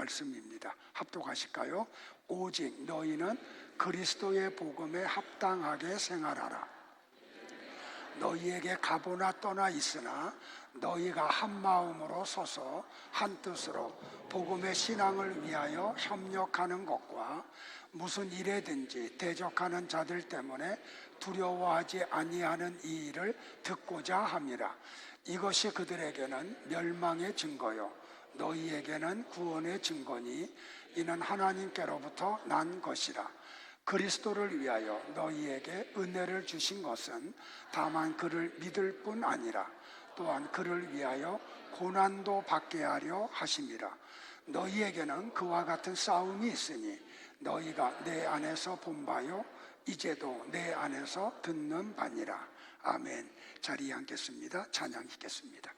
말씀입니다. 합독하실까요? 오직 너희는 그리스도의 복음에 합당하게 생활하라. 너희에게 가보나 떠나 있으나 너희가 한 마음으로 서서 한 뜻으로 복음의 신앙을 위하여 협력하는 것과 무슨 일에든지 대적하는 자들 때문에 두려워하지 아니하는 이 일을 듣고자 함이라. 이것이 그들에게는 멸망의 증거요 너희에게는 구원의 증거니 이는 하나님께로부터 난 것이라. 그리스도를 위하여 너희에게 은혜를 주신 것은 다만 그를 믿을 뿐 아니라 또한 그를 위하여 고난도 받게 하려 하심이라. 너희에게는 그와 같은 싸움이 있으니 너희가 내 안에서 본 바요 이제도 내 안에서 듣는 바니라. 아멘. 자리에 앉겠습니다. 찬양 읽겠습니다.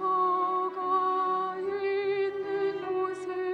상처가 있는 곳에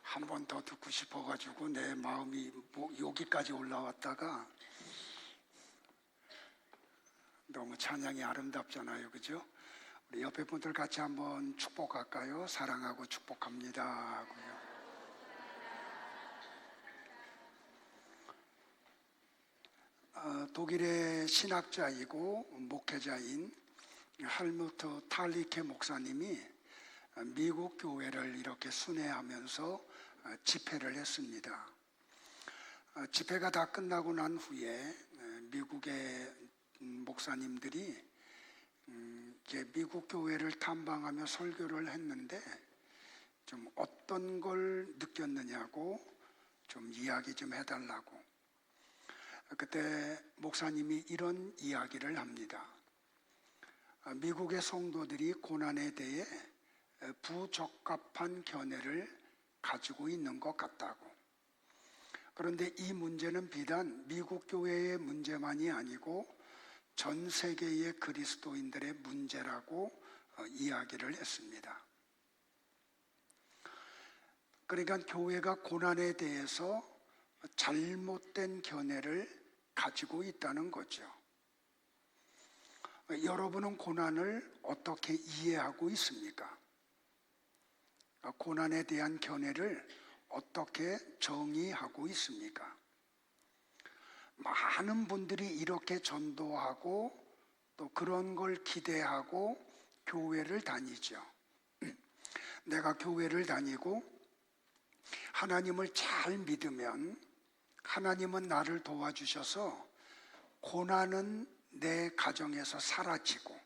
한 번 더 듣고 싶어가지고 내 마음이 여기까지 올라왔다가 너무 찬양이 아름답잖아요, 그죠? 우리 옆에 분들 같이 한번 축복할까요? 사랑하고 축복합니다 하고요. 독일의 신학자이고 목회자인 할무트 탈리케 목사님이 미국 교회를 이렇게 순회하면서 집회를 했습니다. 집회가 다 끝나고 난 후에 미국의 목사님들이 미국 교회를 탐방하며 설교를 했는데 좀 어떤 걸 느꼈느냐고 좀 이야기 좀 해달라고. 그때 목사님이 이런 이야기를 합니다. 미국의 성도들이 고난에 대해 부적합한 견해를 가지고 있는 것 같다고. 그런데 이 문제는 비단 미국 교회의 문제만이 아니고 전 세계의 그리스도인들의 문제라고 이야기를 했습니다. 그러니까 교회가 고난에 대해서 잘못된 견해를 가지고 있다는 거죠. 여러분은 고난을 어떻게 이해하고 있습니까? 고난에 대한 견해를 어떻게 정의하고 있습니까? 많은 분들이 이렇게 전도하고 또 그런 걸 기대하고 교회를 다니죠. 내가 교회를 다니고 하나님을 잘 믿으면 하나님은 나를 도와주셔서 고난은 내 가정에서 사라지고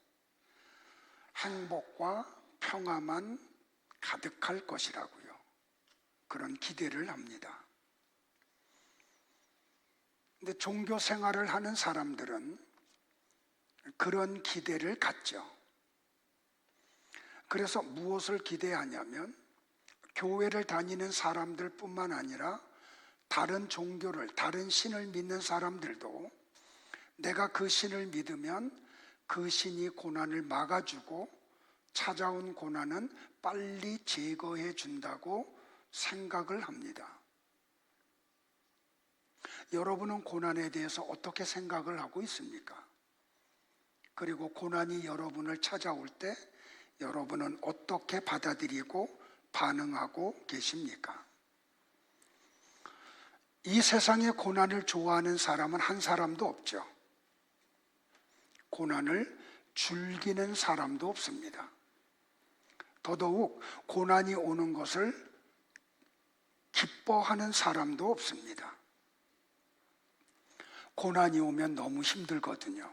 행복과 평화만 가득할 것이라고요. 그런 기대를 합니다. 근데 종교 생활을 하는 사람들은 그런 기대를 갖죠. 그래서 무엇을 기대하냐면 교회를 다니는 사람들뿐만 아니라 다른 종교를, 다른 신을 믿는 사람들도 내가 그 신을 믿으면 그 신이 고난을 막아주고 찾아온 고난은 빨리 제거해 준다고 생각을 합니다. 여러분은 고난에 대해서 어떻게 생각을 하고 있습니까? 그리고 고난이 여러분을 찾아올 때 여러분은 어떻게 받아들이고 반응하고 계십니까? 이 세상에 고난을 좋아하는 사람은 한 사람도 없죠. 고난을 즐기는 사람도 없습니다. 더더욱 고난이 오는 것을 기뻐하는 사람도 없습니다. 고난이 오면 너무 힘들거든요.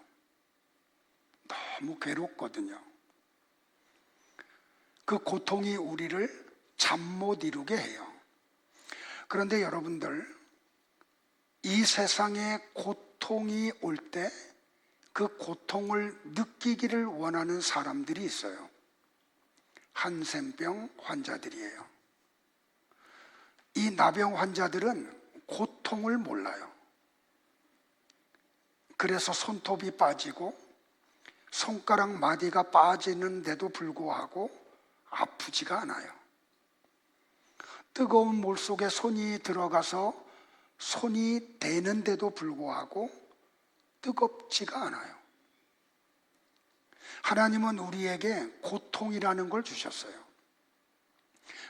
너무 괴롭거든요. 그 고통이 우리를 잠 못 이루게 해요. 그런데 여러분들, 이 세상에 고통이 올 때 그 고통을 느끼기를 원하는 사람들이 있어요. 한센병 환자들이에요. 이 나병 환자들은 고통을 몰라요. 그래서 손톱이 빠지고 손가락 마디가 빠지는데도 불구하고 아프지가 않아요. 뜨거운 물 속에 손이 들어가서 손이 대는데도 불구하고 뜨겁지가 않아요. 하나님은 우리에게 고통이라는 걸 주셨어요.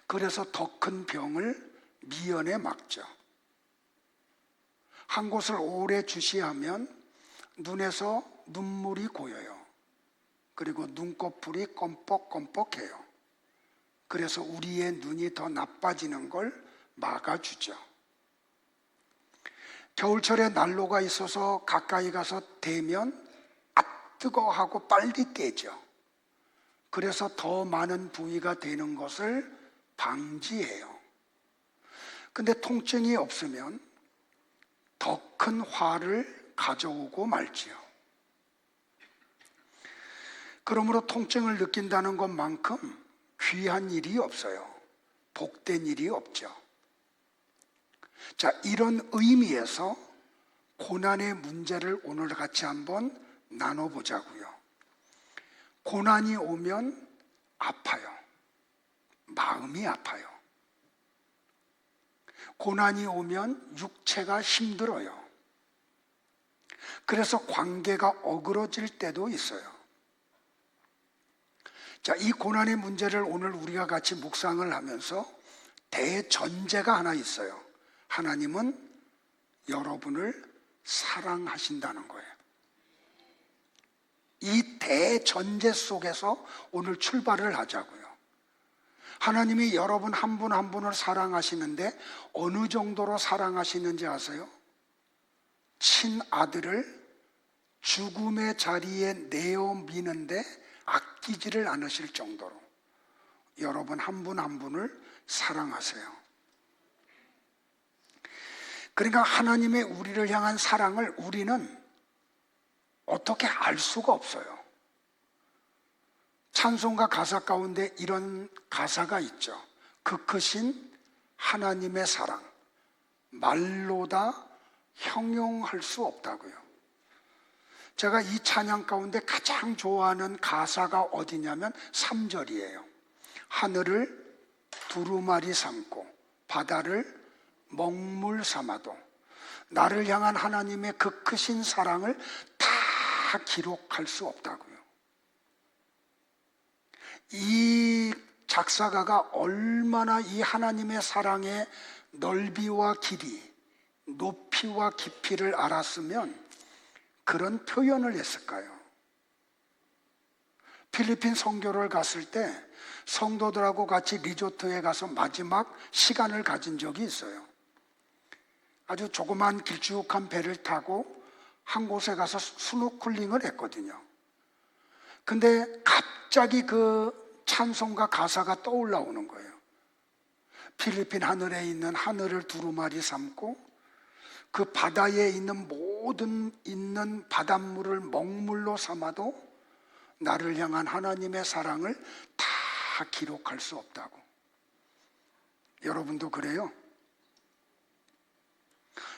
그래서 더 큰 병을 미연에 막죠. 한 곳을 오래 주시하면 눈에서 눈물이 고여요. 그리고 눈꺼풀이 껌뻑껌뻑해요. 그래서 우리의 눈이 더 나빠지는 걸 막아주죠. 겨울철에 난로가 있어서 가까이 가서 대면 뜨거워하고 빨리 떼죠. 그래서 더 많은 부위가 되는 것을 방지해요. 근데 통증이 없으면 더 큰 화를 가져오고 말지요. 그러므로 통증을 느낀다는 것만큼 귀한 일이 없어요. 복된 일이 없죠. 자, 이런 의미에서 고난의 문제를 오늘 같이 한번 나눠보자고요. 고난이 오면 아파요. 마음이 아파요. 고난이 오면 육체가 힘들어요. 그래서 관계가 어그러질 때도 있어요. 자, 이 고난의 문제를 오늘 우리가 같이 묵상을 하면서 대전제가 하나 있어요. 하나님은 여러분을 사랑하신다는 거예요. 이 대전제 속에서 오늘 출발을 하자고요. 하나님이 여러분 한 분 한 분을 사랑하시는데 어느 정도로 사랑하시는지 아세요? 친아들을 죽음의 자리에 내어 미는데 아끼지를 않으실 정도로 여러분 한 분 한 분을 사랑하세요. 그러니까 하나님의 우리를 향한 사랑을 우리는 어떻게 알 수가 없어요. 찬송가 가사 가운데 이런 가사가 있죠. 그 크신 하나님의 사랑 말로 다 형용할 수 없다고요. 제가 이 찬양 가운데 가장 좋아하는 가사가 어디냐면 3절이에요. 하늘을 두루마리 삼고 바다를 먹물 삼아도 나를 향한 하나님의 그 크신 사랑을 다 기록할 수 없다고요. 이 작사가가 얼마나 이 하나님의 사랑의 넓이와 길이, 높이와 깊이를 알았으면 그런 표현을 했을까요? 필리핀 선교를 갔을 때 성도들하고 같이 리조트에 가서 마지막 시간을 가진 적이 있어요. 아주 조그만 길쭉한 배를 타고 한 곳에 가서 스노클링을 했거든요. 근데 갑자기 그 찬송가 가사가 떠올라오는 거예요. 필리핀 하늘에 있는 하늘을 두루마리 삼고 그 바다에 있는 모든 있는 바닷물을 먹물로 삼아도 나를 향한 하나님의 사랑을 다 기록할 수 없다고. 여러분도 그래요?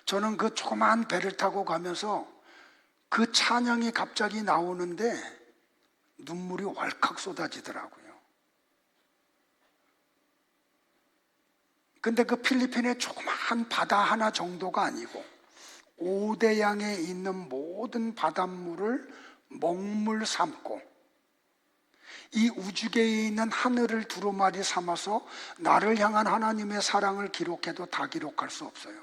저는 그 조그만 배를 타고 가면서 그 찬양이 갑자기 나오는데 눈물이 왈칵 쏟아지더라고요. 근데 그 필리핀의 조그만 바다 하나 정도가 아니고 오대양에 있는 모든 바닷물을 먹물 삼고 이 우주계에 있는 하늘을 두루마리 삼아서 나를 향한 하나님의 사랑을 기록해도 다 기록할 수 없어요.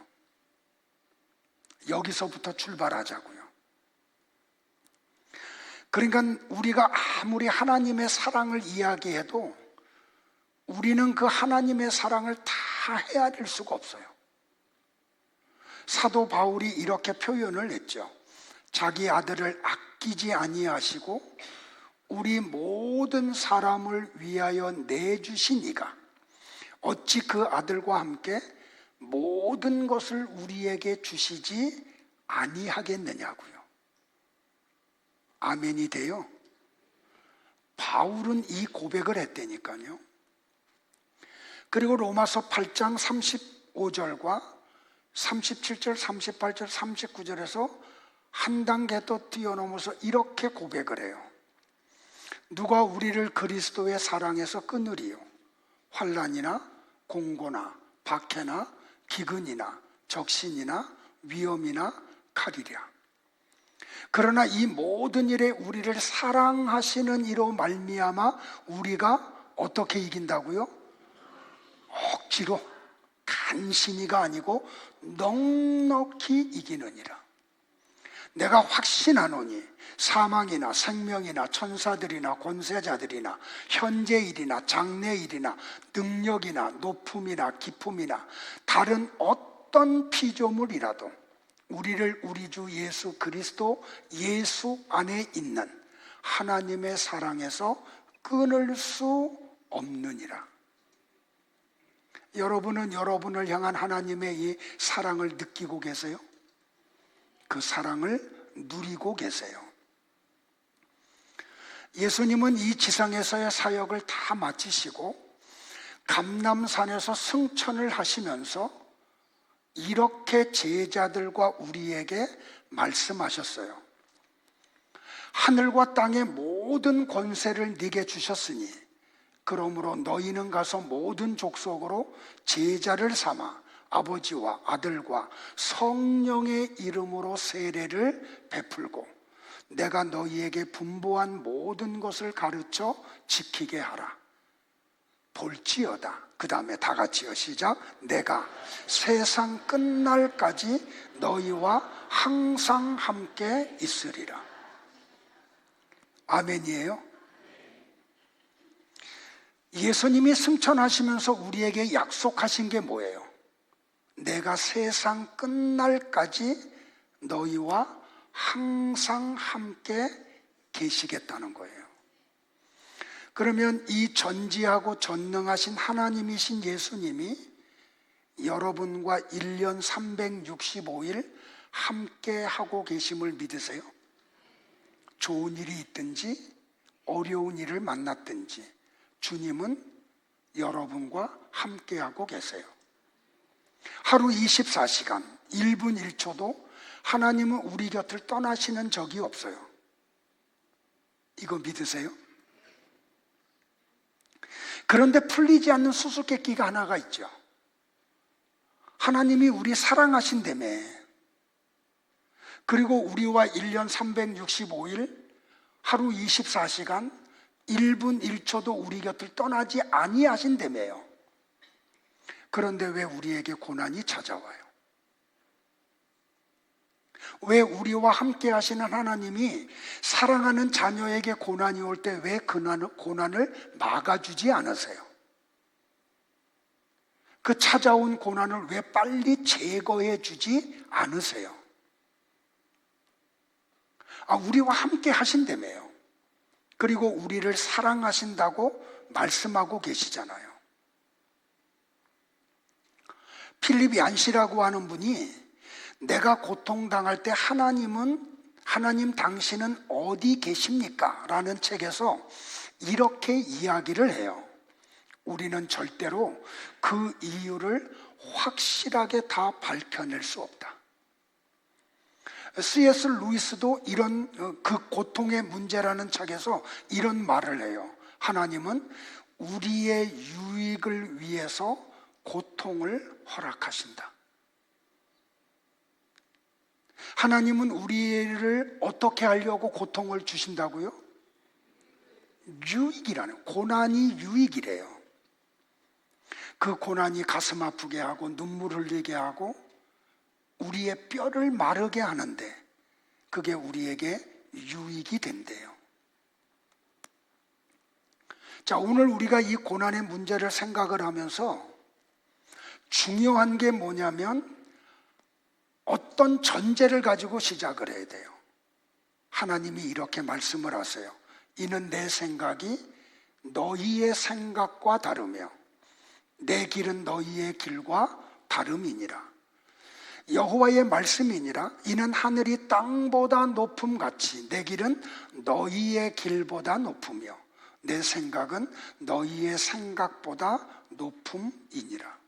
여기서부터 출발하자고요. 그러니까 우리가 아무리 하나님의 사랑을 이야기해도 우리는 그 하나님의 사랑을 다 헤아릴 수가 없어요. 사도 바울이 이렇게 표현을 했죠. 자기 아들을 아끼지 아니하시고 우리 모든 사람을 위하여 내주신 이가 어찌 그 아들과 함께 모든 것을 우리에게 주시지 아니하겠느냐고요. 아멘이 돼요. 바울은 이 고백을 했다니까요. 그리고 로마서 8장 35절과 37절, 38절, 39절에서 한 단계 더 뛰어넘어서 이렇게 고백을 해요. 누가 우리를 그리스도의 사랑에서 끊으리요? 환난이나 공고나 박해나 기근이나 적신이나 위험이나 칼이랴. 그러나 이 모든 일에 우리를 사랑하시는 이로 말미암아 우리가 어떻게 이긴다고요? 억지로, 간신히가 아니고 넉넉히 이기느니라. 내가 확신하노니 사망이나 생명이나 천사들이나 권세자들이나 현재일이나 장래일이나 능력이나 높음이나 깊음이나 다른 어떤 피조물이라도 우리를 우리 주 예수 그리스도 예수 안에 있는 하나님의 사랑에서 끊을 수 없느니라. 여러분은 여러분을 향한 하나님의 이 사랑을 느끼고 계세요? 그 사랑을 누리고 계세요? 예수님은 이 지상에서의 사역을 다 마치시고 감람산에서 승천을 하시면서 이렇게 제자들과 우리에게 말씀하셨어요. 하늘과 땅의 모든 권세를 네게 주셨으니 그러므로 너희는 가서 모든 족속으로 제자를 삼아 아버지와 아들과 성령의 이름으로 세례를 베풀고 내가 너희에게 분부한 모든 것을 가르쳐 지키게 하라. 볼지어다. 그 다음에 다 같이요. 시작. 내가 세상 끝날까지 너희와 항상 함께 있으리라. 아멘이에요. 예수님이 승천하시면서 우리에게 약속하신 게 뭐예요? 내가 세상 끝날까지 너희와 항상 함께 계시겠다는 거예요. 그러면 이 전지하고 전능하신 하나님이신 예수님이 여러분과 1년 365일 함께 하고 계심을 믿으세요? 좋은 일이 있든지 어려운 일을 만났든지 주님은 여러분과 함께하고 계세요. 하루 24시간 1분 1초도 하나님은 우리 곁을 떠나시는 적이 없어요. 이거 믿으세요? 그런데 풀리지 않는 수수께끼가 하나가 있죠. 하나님이 우리 사랑하신다며. 그리고 우리와 1년 365일 하루 24시간 1분 1초도 우리 곁을 떠나지 아니하신다며요. 그런데 왜 우리에게 고난이 찾아와요? 왜 우리와 함께 하시는 하나님이 사랑하는 자녀에게 고난이 올 때 왜 고난을 막아주지 않으세요? 그 찾아온 고난을 왜 빨리 제거해 주지 않으세요? 우리와 함께 하신다며요. 그리고 우리를 사랑하신다고 말씀하고 계시잖아요. 필립 얀시라고 하는 분이 내가 고통당할 때 하나님 당신은 어디 계십니까? 라는 책에서 이렇게 이야기를 해요. 우리는 절대로 그 이유를 확실하게 다 밝혀낼 수 없다. C.S. 루이스도 이런 그 고통의 문제라는 책에서 이런 말을 해요. 하나님은 우리의 유익을 위해서 고통을 허락하신다. 하나님은 우리를 어떻게 하려고 고통을 주신다고요? 유익이라는, 고난이 유익이래요. 그 고난이 가슴 아프게 하고 눈물 흘리게 하고 우리의 뼈를 마르게 하는데 그게 우리에게 유익이 된대요. 자, 오늘 우리가 이 고난의 문제를 생각을 하면서 중요한 게 뭐냐면 어떤 전제를 가지고 시작을 해야 돼요. 하나님이 이렇게 말씀을 하세요. 이는 내 생각이 너희의 생각과 다르며 내 길은 너희의 길과 다름이니라. 여호와의 말씀이니라. 이는 하늘이 땅보다 높음같이 내 길은 너희의 길보다 높으며 내 생각은 너희의 생각보다 높음이니라.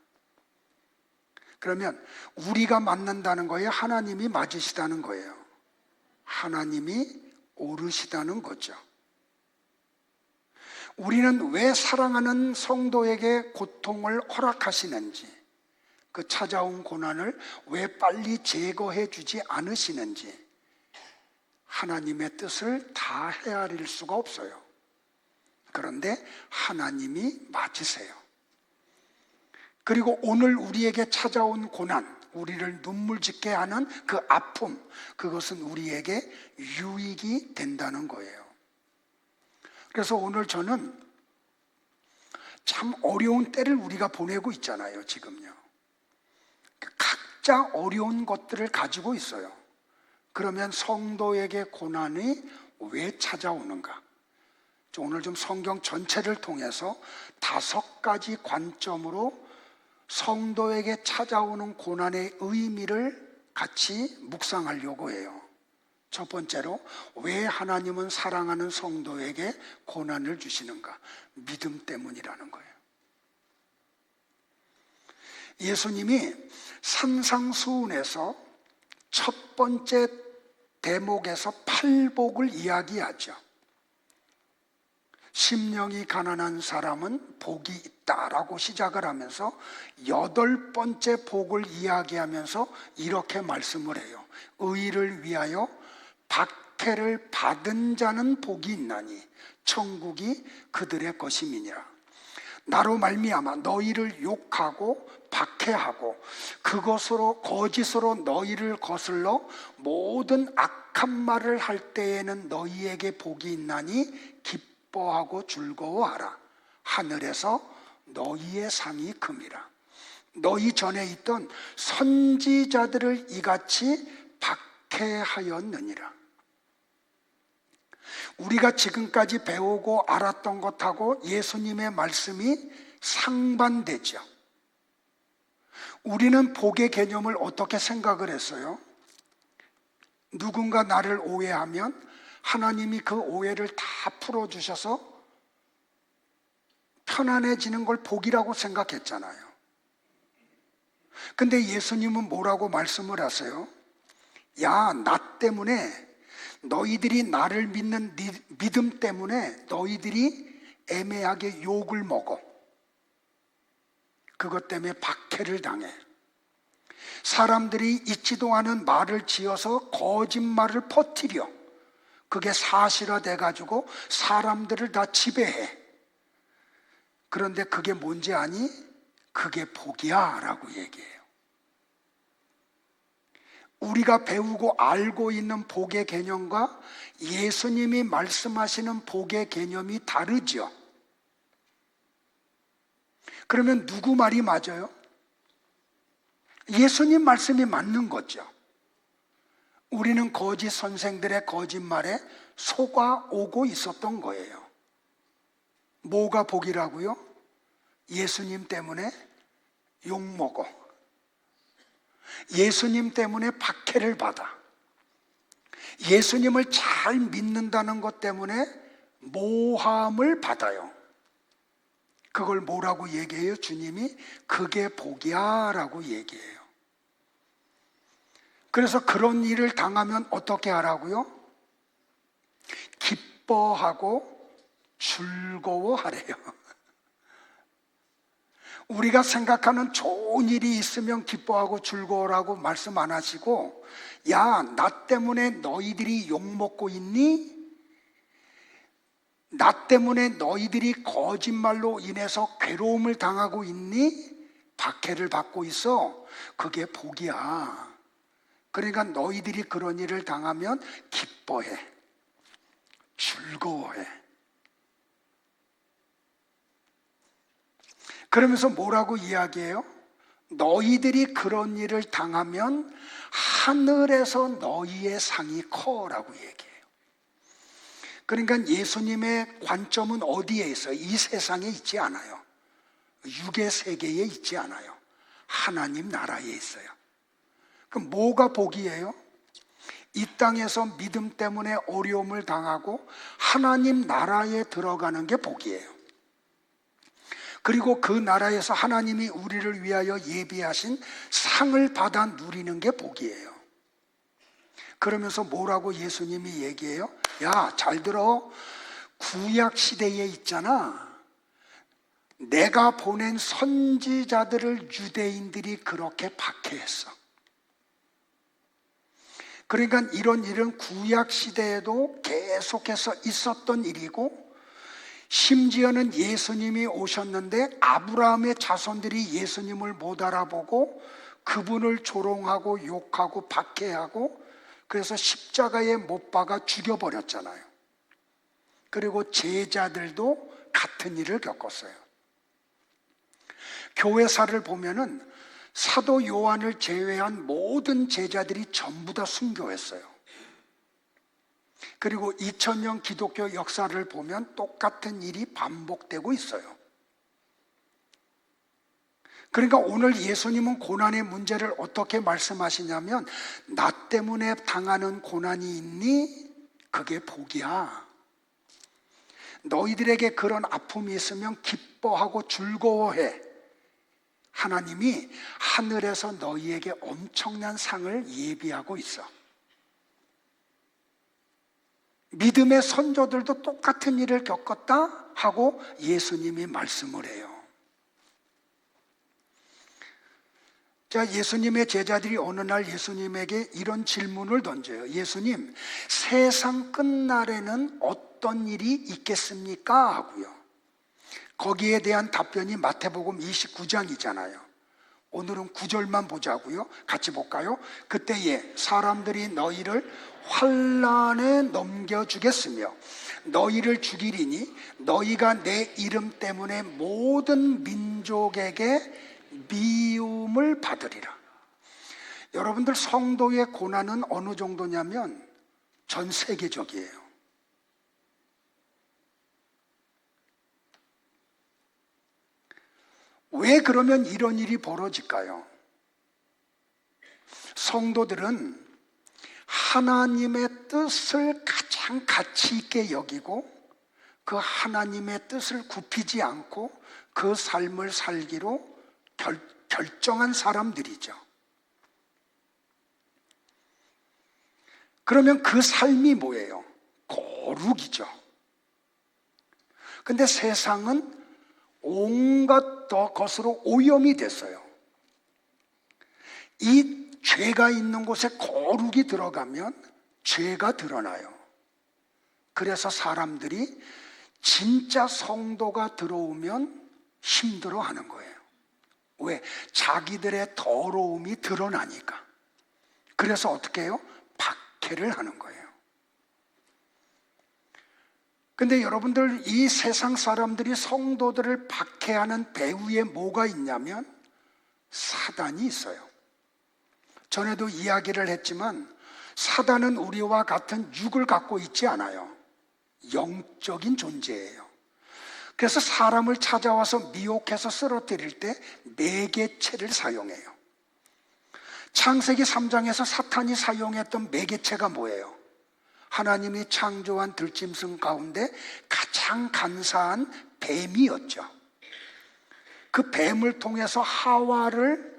그러면 우리가 맞는다는 거예요? 하나님이 맞으시다는 거예요? 하나님이 옳으시다는 거죠. 우리는 왜 사랑하는 성도에게 고통을 허락하시는지, 그 찾아온 고난을 왜 빨리 제거해 주지 않으시는지 하나님의 뜻을 다 헤아릴 수가 없어요. 그런데 하나님이 맞으세요. 그리고 오늘 우리에게 찾아온 고난, 우리를 눈물 짓게 하는 그 아픔, 그것은 우리에게 유익이 된다는 거예요. 그래서 오늘 저는 참 어려운 때를 우리가 보내고 있잖아요, 지금요. 각자 어려운 것들을 가지고 있어요. 그러면 성도에게 고난이 왜 찾아오는가? 오늘 좀 성경 전체를 통해서 5가지 관점으로 성도에게 찾아오는 고난의 의미를 같이 묵상하려고 해요. 첫 번째로, 왜 하나님은 사랑하는 성도에게 고난을 주시는가? 믿음 때문이라는 거예요. 예수님이 산상수훈에서 첫 번째 대목에서 팔복을 이야기하죠. 심령이 가난한 사람은 복이 있다라고 시작을 하면서 8번째 복을 이야기하면서 이렇게 말씀을 해요. 의를 위하여 박해를 받은 자는 복이 있나니 천국이 그들의 것임이니라. 나로 말미암아 너희를 욕하고 박해하고 그것으로 거짓으로 너희를 거슬러 모든 악한 말을 할 때에는 너희에게 복이 있나니 기뻐하고 즐거워하라. 하늘에서 너희의 상이 큼이라. 너희 전에 있던 선지자들을 이같이 박해하였느니라. 우리가 지금까지 배우고 알았던 것하고 예수님의 말씀이 상반되죠. 우리는 복의 개념을 어떻게 생각을 했어요? 누군가 나를 오해하면 하나님이 그 오해를 다 풀어주셔서 편안해지는 걸 복이라고 생각했잖아요. 근데 예수님은 뭐라고 말씀을 하세요? 야, 나 때문에 너희들이 나를 믿는 믿음 때문에 너희들이 애매하게 욕을 먹어. 그것 때문에 박해를 당해. 사람들이 있지도 않은 말을 지어서 거짓말을 퍼뜨려. 그게 사실화돼 가지고 사람들을 다 지배해. 그런데 그게 뭔지 아니? 그게 복이야 라고 얘기해요. 우리가 배우고 알고 있는 복의 개념과 예수님이 말씀하시는 복의 개념이 다르죠. 그러면 누구 말이 맞아요? 예수님 말씀이 맞는 거죠. 우리는 거짓 선생들의 거짓말에 속아 오고 있었던 거예요. 뭐가 복이라고요? 예수님 때문에 욕먹어. 예수님 때문에 박해를 받아. 예수님을 잘 믿는다는 것 때문에 모함을 받아요. 그걸 뭐라고 얘기해요? 주님이 그게 복이야 라고 얘기해요. 그래서 그런 일을 당하면 어떻게 하라고요? 기뻐하고 즐거워하래요. 우리가 생각하는 좋은 일이 있으면 기뻐하고 즐거워라고 말씀 안 하시고, 야, 나 때문에 너희들이 욕먹고 있니? 나 때문에 너희들이 거짓말로 인해서 괴로움을 당하고 있니? 박해를 받고 있어. 그게 복이야. 그러니까 너희들이 그런 일을 당하면 기뻐해. 즐거워해. 그러면서 뭐라고 이야기해요? 너희들이 그런 일을 당하면 하늘에서 너희의 상이 커라고 얘기해요. 그러니까 예수님의 관점은 어디에 있어요? 이 세상에 있지 않아요. 육의 세계에 있지 않아요. 하나님 나라에 있어요. 그럼 뭐가 복이에요? 이 땅에서 믿음 때문에 어려움을 당하고 하나님 나라에 들어가는 게 복이에요. 그리고 그 나라에서 하나님이 우리를 위하여 예비하신 상을 받아 누리는 게 복이에요. 그러면서 뭐라고 예수님이 얘기해요? 야, 잘 들어. 구약 시대에 있잖아. 내가 보낸 선지자들을 유대인들이 그렇게 박해했어. 그러니까 이런 일은 구약 시대에도 계속해서 있었던 일이고, 심지어는 예수님이 오셨는데 아브라함의 자손들이 예수님을 못 알아보고 그분을 조롱하고 욕하고 박해하고, 그래서 십자가에 못 박아 죽여버렸잖아요. 그리고 제자들도 같은 일을 겪었어요. 교회사를 보면은 사도 요한을 제외한 모든 제자들이 전부 다 순교했어요. 그리고 2000년 기독교 역사를 보면 똑같은 일이 반복되고 있어요. 그러니까 오늘 예수님은 고난의 문제를 어떻게 말씀하시냐면, 나 때문에 당하는 고난이 있니? 그게 복이야. 너희들에게 그런 아픔이 있으면 기뻐하고 즐거워해. 하나님이 하늘에서 너희에게 엄청난 상을 예비하고 있어. 믿음의 선조들도 똑같은 일을 겪었다 하고 예수님이 말씀을 해요. 자, 예수님의 제자들이 어느 날 예수님에게 이런 질문을 던져요. 예수님, 세상 끝날에는 어떤 일이 있겠습니까? 하고요. 거기에 대한 답변이 마태복음 29장이잖아요. 오늘은 9절만 보자고요. 같이 볼까요? 그때에 사람들이 너희를 환난에 넘겨주겠으며 너희를 죽이리니 너희가 내 이름 때문에 모든 민족에게 미움을 받으리라. 여러분들, 성도의 고난은 어느 정도냐면 전 세계적이에요. 왜 그러면 이런 일이 벌어질까요? 성도들은 하나님의 뜻을 가장 가치 있게 여기고 그 하나님의 뜻을 굽히지 않고 그 삶을 살기로 결정한 사람들이죠. 그러면 그 삶이 뭐예요? 거룩이죠. 근데 세상은 온갖 것으로 오염이 됐어요. 이 죄가 있는 곳에 거룩이 들어가면 죄가 드러나요. 그래서 사람들이 진짜 성도가 들어오면 힘들어하는 거예요. 왜? 자기들의 더러움이 드러나니까. 그래서 어떻게 해요? 박해를 하는 거예요. 근데 여러분들, 이 세상 사람들이 성도들을 박해하는 배후에 뭐가 있냐면 사단이 있어요. 전에도 이야기를 했지만 사단은 우리와 같은 육을 갖고 있지 않아요. 영적인 존재예요. 그래서 사람을 찾아와서 미혹해서 쓰러뜨릴 때 매개체를 사용해요. 창세기 3장에서 사탄이 사용했던 매개체가 뭐예요? 하나님이 창조한 들짐승 가운데 가장 간사한 뱀이었죠. 그 뱀을 통해서 하와를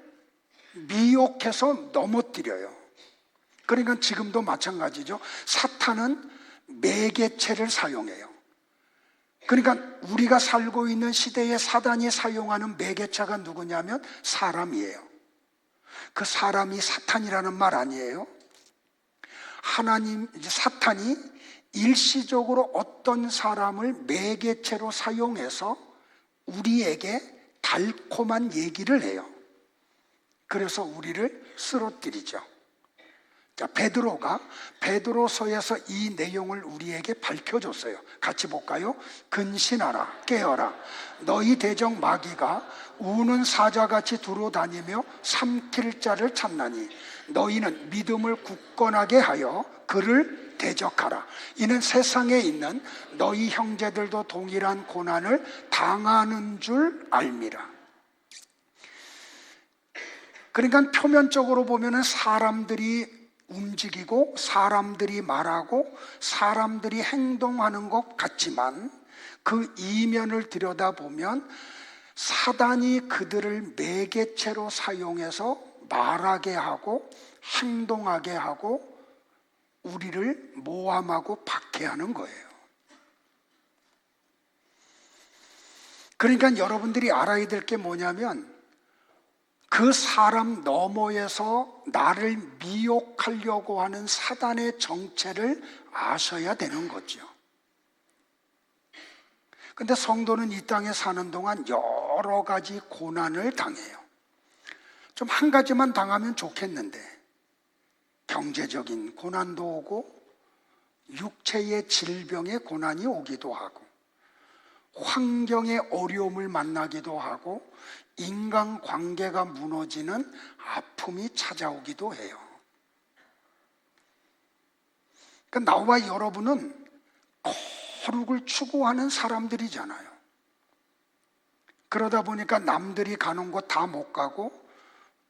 미혹해서 넘어뜨려요. 그러니까 지금도 마찬가지죠. 사탄은 매개체를 사용해요. 그러니까 우리가 살고 있는 시대에 사단이 사용하는 매개체가 누구냐면 사람이에요. 그 사람이 사탄이라는 말 아니에요. 사탄이 일시적으로 어떤 사람을 매개체로 사용해서 우리에게 달콤한 얘기를 해요. 그래서 우리를 쓰러뜨리죠. 자, 베드로서에서 이 내용을 우리에게 밝혀줬어요. 같이 볼까요? 근신하라, 깨어라. 너희 대적 마귀가 우는 사자같이 두루다니며 삼킬 자를 찾나니 너희는 믿음을 굳건하게 하여 그를 대적하라. 이는 세상에 있는 너희 형제들도 동일한 고난을 당하는 줄 알미라. 그러니까 표면적으로 보면은 사람들이 움직이고 사람들이 말하고 사람들이 행동하는 것 같지만 그 이면을 들여다보면 사단이 그들을 매개체로 사용해서 말하게 하고 행동하게 하고 우리를 모함하고 박해하는 거예요. 그러니까 여러분들이 알아야 될 게 뭐냐면 그 사람 너머에서 나를 미혹하려고 하는 사단의 정체를 아셔야 되는 거죠. 근데 성도는 이 땅에 사는 동안 여러 가지 고난을 당해요. 좀 한 가지만 당하면 좋겠는데 경제적인 고난도 오고 육체의 질병의 고난이 오기도 하고 환경의 어려움을 만나기도 하고 인간관계가 무너지는 아픔이 찾아오기도 해요. 그러니까 나와 여러분은 거룩을 추구하는 사람들이잖아요. 그러다 보니까 남들이 가는 곳 다 못 가고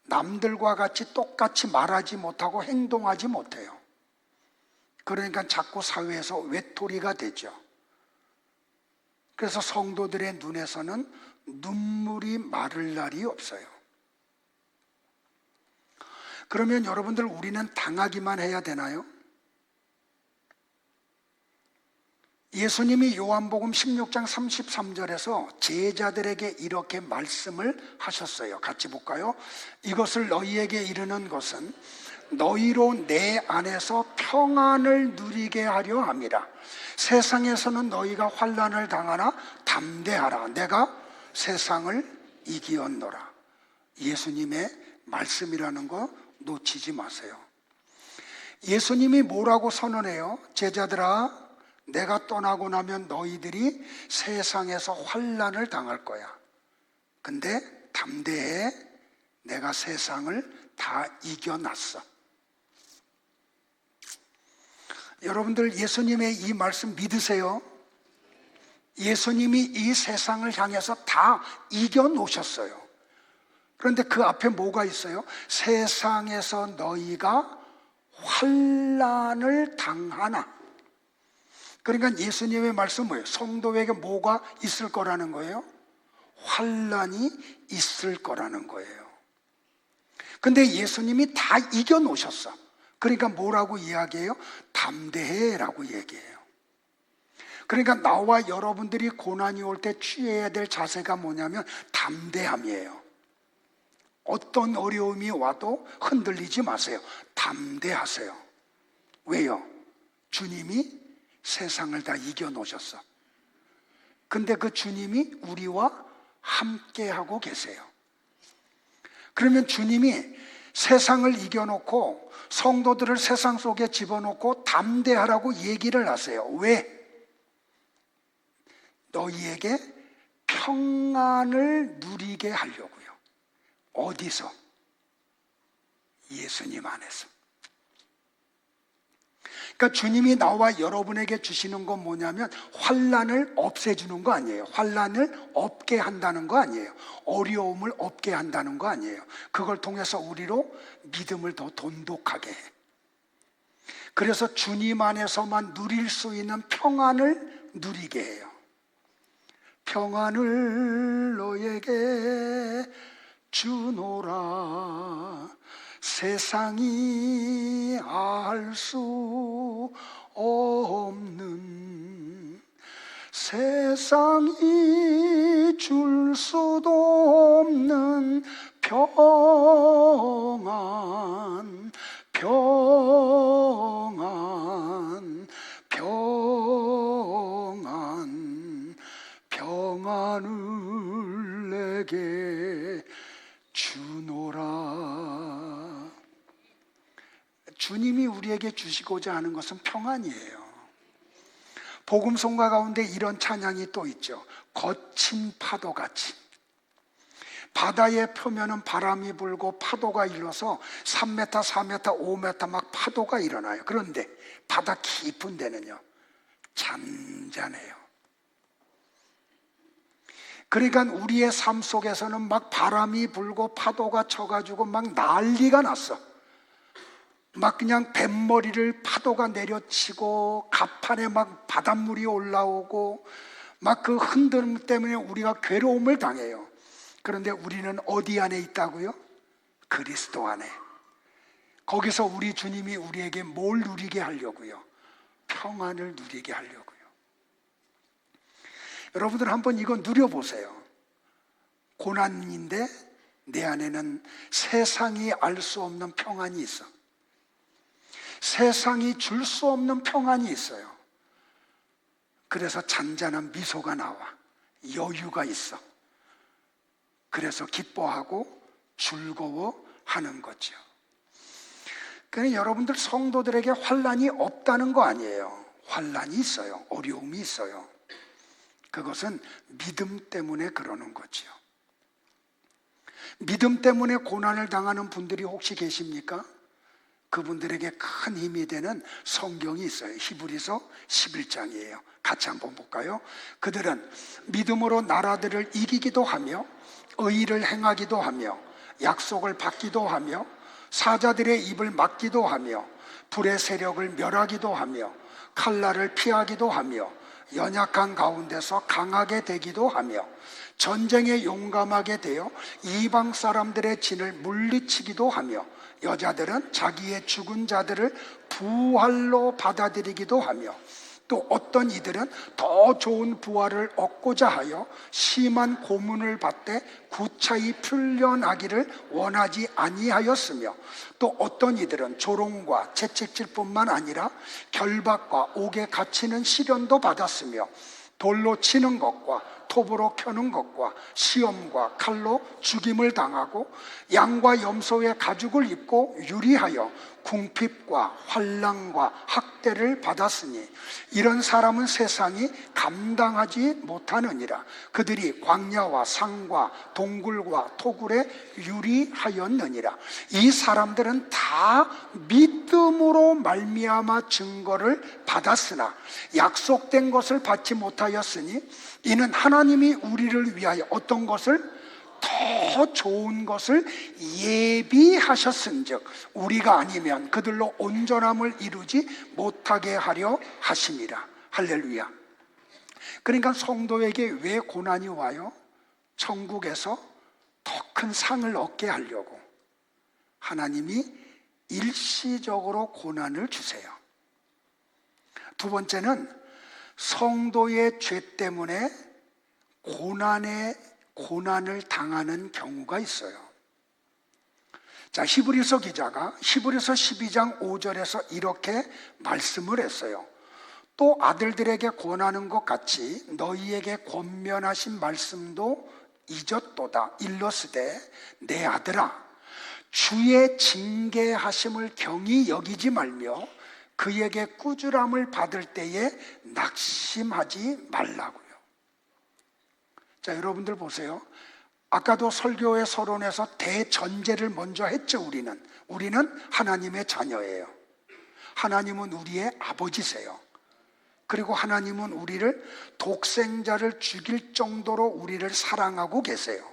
남들과 같이 똑같이 말하지 못하고 행동하지 못해요. 그러니까 자꾸 사회에서 외톨이가 되죠. 그래서 성도들의 눈에서는 눈물이 마를 날이 없어요. 그러면 여러분들, 우리는 당하기만 해야 되나요? 예수님이 요한복음 16장 33절에서 제자들에게 이렇게 말씀을 하셨어요. 같이 볼까요? 이것을 너희에게 이르는 것은 너희로 내 안에서 평안을 누리게 하려 함이라. 세상에서는 너희가 환난을 당하나 담대하라. 내가 세상을 이기었노라. 예수님의 말씀이라는 거 놓치지 마세요. 예수님이 뭐라고 선언해요? 제자들아, 내가 떠나고 나면 너희들이 세상에서 환난을 당할 거야. 근데 담대해. 내가 세상을 다 이겨놨어. 여러분들 예수님의 이 말씀 믿으세요? 예수님이 이 세상을 향해서 다 이겨놓으셨어요. 그런데 그 앞에 뭐가 있어요? 세상에서 너희가 환난을 당하나. 그러니까 예수님의 말씀은 뭐예요? 성도에게 뭐가 있을 거라는 거예요? 환난이 있을 거라는 거예요. 근데 예수님이 다 이겨놓으셨어. 그러니까 뭐라고 이야기해요? 담대해라고 얘기해요. 그러니까 나와 여러분들이 고난이 올 때 취해야 될 자세가 뭐냐면 담대함이에요. 어떤 어려움이 와도 흔들리지 마세요. 담대하세요. 왜요? 주님이 세상을 다 이겨놓으셨어. 근데 그 주님이 우리와 함께하고 계세요. 그러면 주님이 세상을 이겨놓고 성도들을 세상 속에 집어넣고 담대하라고 얘기를 하세요. 왜? 너희에게 평안을 누리게 하려고요. 어디서? 예수님 안에서. 그러니까 주님이 나와 여러분에게 주시는 건 뭐냐면 환난을 없애주는 거 아니에요. 환난을 없게 한다는 거 아니에요. 어려움을 없게 한다는 거 아니에요. 그걸 통해서 우리로 믿음을 더 돈독하게 해. 그래서 주님 안에서만 누릴 수 있는 평안을 누리게 해요. 평안을 너에게 주노라. 세상이 알 수 없는, 세상이 줄 수도 없는 평안, 평안, 평안, 평안을 내게 주노라. 주님이 우리에게 주시고자 하는 것은 평안이에요. 복음성가 가운데 이런 찬양이 또 있죠. 거친 파도같이. 바다의 표면은 바람이 불고 파도가 일어서 3m, 4m, 5m 막 파도가 일어나요. 그런데 바다 깊은 데는요, 잔잔해요. 그러니까 우리의 삶 속에서는 막 바람이 불고 파도가 쳐가지고 막 난리가 났어. 막 그냥 뱃머리를 파도가 내려치고 갑판에 막 바닷물이 올라오고 막 그 흔들림 때문에 우리가 괴로움을 당해요. 그런데 우리는 어디 안에 있다고요? 그리스도 안에. 거기서 우리 주님이 우리에게 뭘 누리게 하려고요? 평안을 누리게 하려고요. 여러분들 한번 이거 누려보세요. 고난인데 내 안에는 세상이 알 수 없는 평안이 있어. 세상이 줄 수 없는 평안이 있어요. 그래서 잔잔한 미소가 나와. 여유가 있어. 그래서 기뻐하고 즐거워하는 거죠. 그러니까 여러분들 성도들에게 환난이 없다는 거 아니에요. 환난이 있어요. 어려움이 있어요. 그것은 믿음 때문에 그러는 거죠. 믿음 때문에 고난을 당하는 분들이 혹시 계십니까? 그분들에게 큰 힘이 되는 성경이 있어요. 히브리서 11장이에요. 같이 한번 볼까요? 그들은 믿음으로 나라들을 이기기도 하며 의의를 행하기도 하며 약속을 받기도 하며 사자들의 입을 막기도 하며 불의 세력을 멸하기도 하며 칼날을 피하기도 하며 연약한 가운데서 강하게 되기도 하며 전쟁에 용감하게 되어 이방 사람들의 진을 물리치기도 하며 여자들은 자기의 죽은 자들을 부활로 받아들이기도 하며 또 어떤 이들은 더 좋은 부활을 얻고자 하여 심한 고문을 받되 구차히 풀려나기를 원하지 아니하였으며, 또 어떤 이들은 조롱과 채찍질 뿐만 아니라 결박과 옥에 갇히는 시련도 받았으며, 돌로 치는 것과 톱으로 켜는 것과 시험과 칼로 죽임을 당하고 양과 염소의 가죽을 입고 유리하여 궁핍과 환난과 학대를 받았으니, 이런 사람은 세상이 감당하지 못하느니라. 그들이 광야와 산과 동굴과 토굴에 유리하였느니라. 이 사람들은 다 믿음으로 말미암아 증거를 받았으나 약속된 것을 받지 못하였으니, 이는 하나님이 우리를 위하여 어떤 것을? 더 좋은 것을 예비하셨은즉 우리가 아니면 그들로 온전함을 이루지 못하게 하려 하심이라. 할렐루야. 그러니까 성도에게 왜 고난이 와요? 천국에서 더 큰 상을 얻게 하려고 하나님이 일시적으로 고난을 주세요. 두 번째는 성도의 죄 때문에 고난을 당하는 경우가 있어요. 자, 히브리서 기자가 히브리서 12장 5절에서 이렇게 말씀을 했어요. 또 아들들에게 권하는 것 같이 너희에게 권면하신 말씀도 잊었도다. 일러스되 내 아들아, 주의 징계하심을 경히 여기지 말며 그에게 꾸지람을 받을 때에 낙심하지 말라고요. 자, 여러분들 보세요. 아까도 설교의 서론에서 대전제를 먼저 했죠. 우리는 하나님의 자녀예요. 하나님은 우리의 아버지세요. 그리고 하나님은 우리를 독생자를 죽일 정도로 우리를 사랑하고 계세요.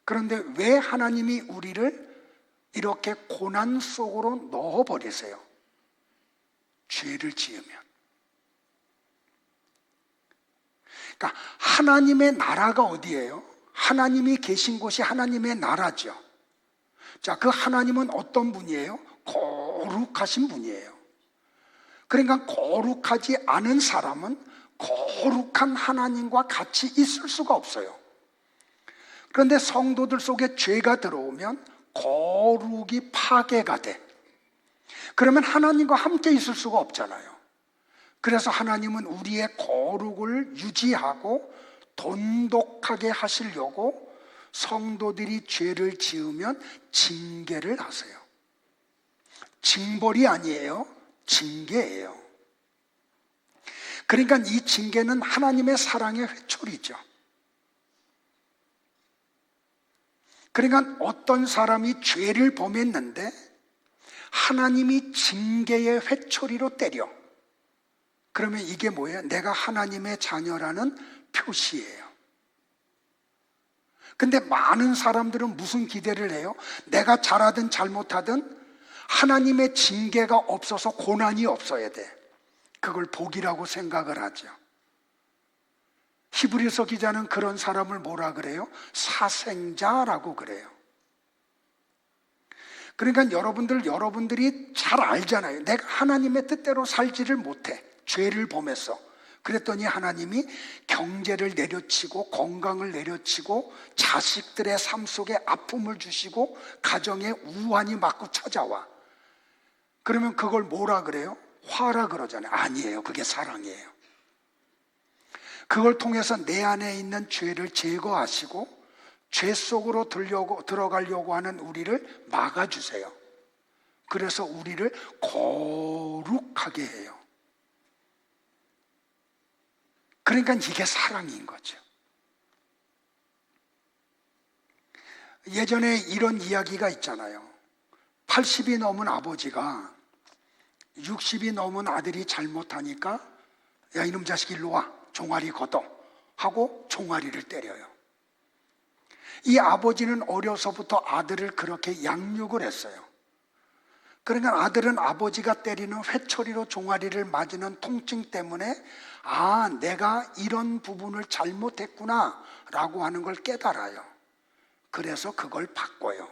그런데 왜 하나님이 우리를 이렇게 고난 속으로 넣어버리세요? 죄를 지으면. 그러니까 하나님의 나라가 어디예요? 하나님이 계신 곳이 하나님의 나라죠. 자, 그 하나님은 어떤 분이에요? 거룩하신 분이에요. 그러니까 거룩하지 않은 사람은 거룩한 하나님과 같이 있을 수가 없어요. 그런데 성도들 속에 죄가 들어오면 거룩이 파괴가 돼. 그러면 하나님과 함께 있을 수가 없잖아요. 그래서 하나님은 우리의 거룩을 유지하고 돈독하게 하시려고 성도들이 죄를 지으면 징계를 하세요. 징벌이 아니에요. 징계예요. 그러니까 이 징계는 하나님의 사랑의 회초리죠. 그러니까 어떤 사람이 죄를 범했는데 하나님이 징계의 회초리로 때려. 그러면 이게 뭐예요? 내가 하나님의 자녀라는 표시예요. 근데 많은 사람들은 무슨 기대를 해요? 내가 잘하든 잘못하든 하나님의 징계가 없어서 고난이 없어야 돼. 그걸 복이라고 생각을 하죠. 히브리서 기자는 그런 사람을 뭐라 그래요? 사생자라고 그래요. 그러니까 여러분들이 잘 알잖아요. 내가 하나님의 뜻대로 살지를 못해. 죄를 범했어. 그랬더니 하나님이 경제를 내려치고 건강을 내려치고 자식들의 삶 속에 아픔을 주시고 가정에 우환이 맞고 찾아와. 그러면 그걸 뭐라 그래요? 화라 그러잖아요. 아니에요. 그게 사랑이에요. 그걸 통해서 내 안에 있는 죄를 제거하시고 죄 속으로 들어가려고 하는 우리를 막아주세요. 그래서 우리를 거룩하게 해요. 그러니까 이게 사랑인 거죠. 예전에 이런 이야기가 있잖아요. 80이 넘은 아버지가 60이 넘은 아들이 잘못하니까 야, 이놈 자식 일로 와. 종아리 걷어. 하고 종아리를 때려요. 이 아버지는 어려서부터 아들을 그렇게 양육을 했어요. 그러니까 아들은 아버지가 때리는 회초리로 종아리를 맞는 통증 때문에 아, 내가 이런 부분을 잘못했구나 라고 하는 걸 깨달아요. 그래서 그걸 바꿔요.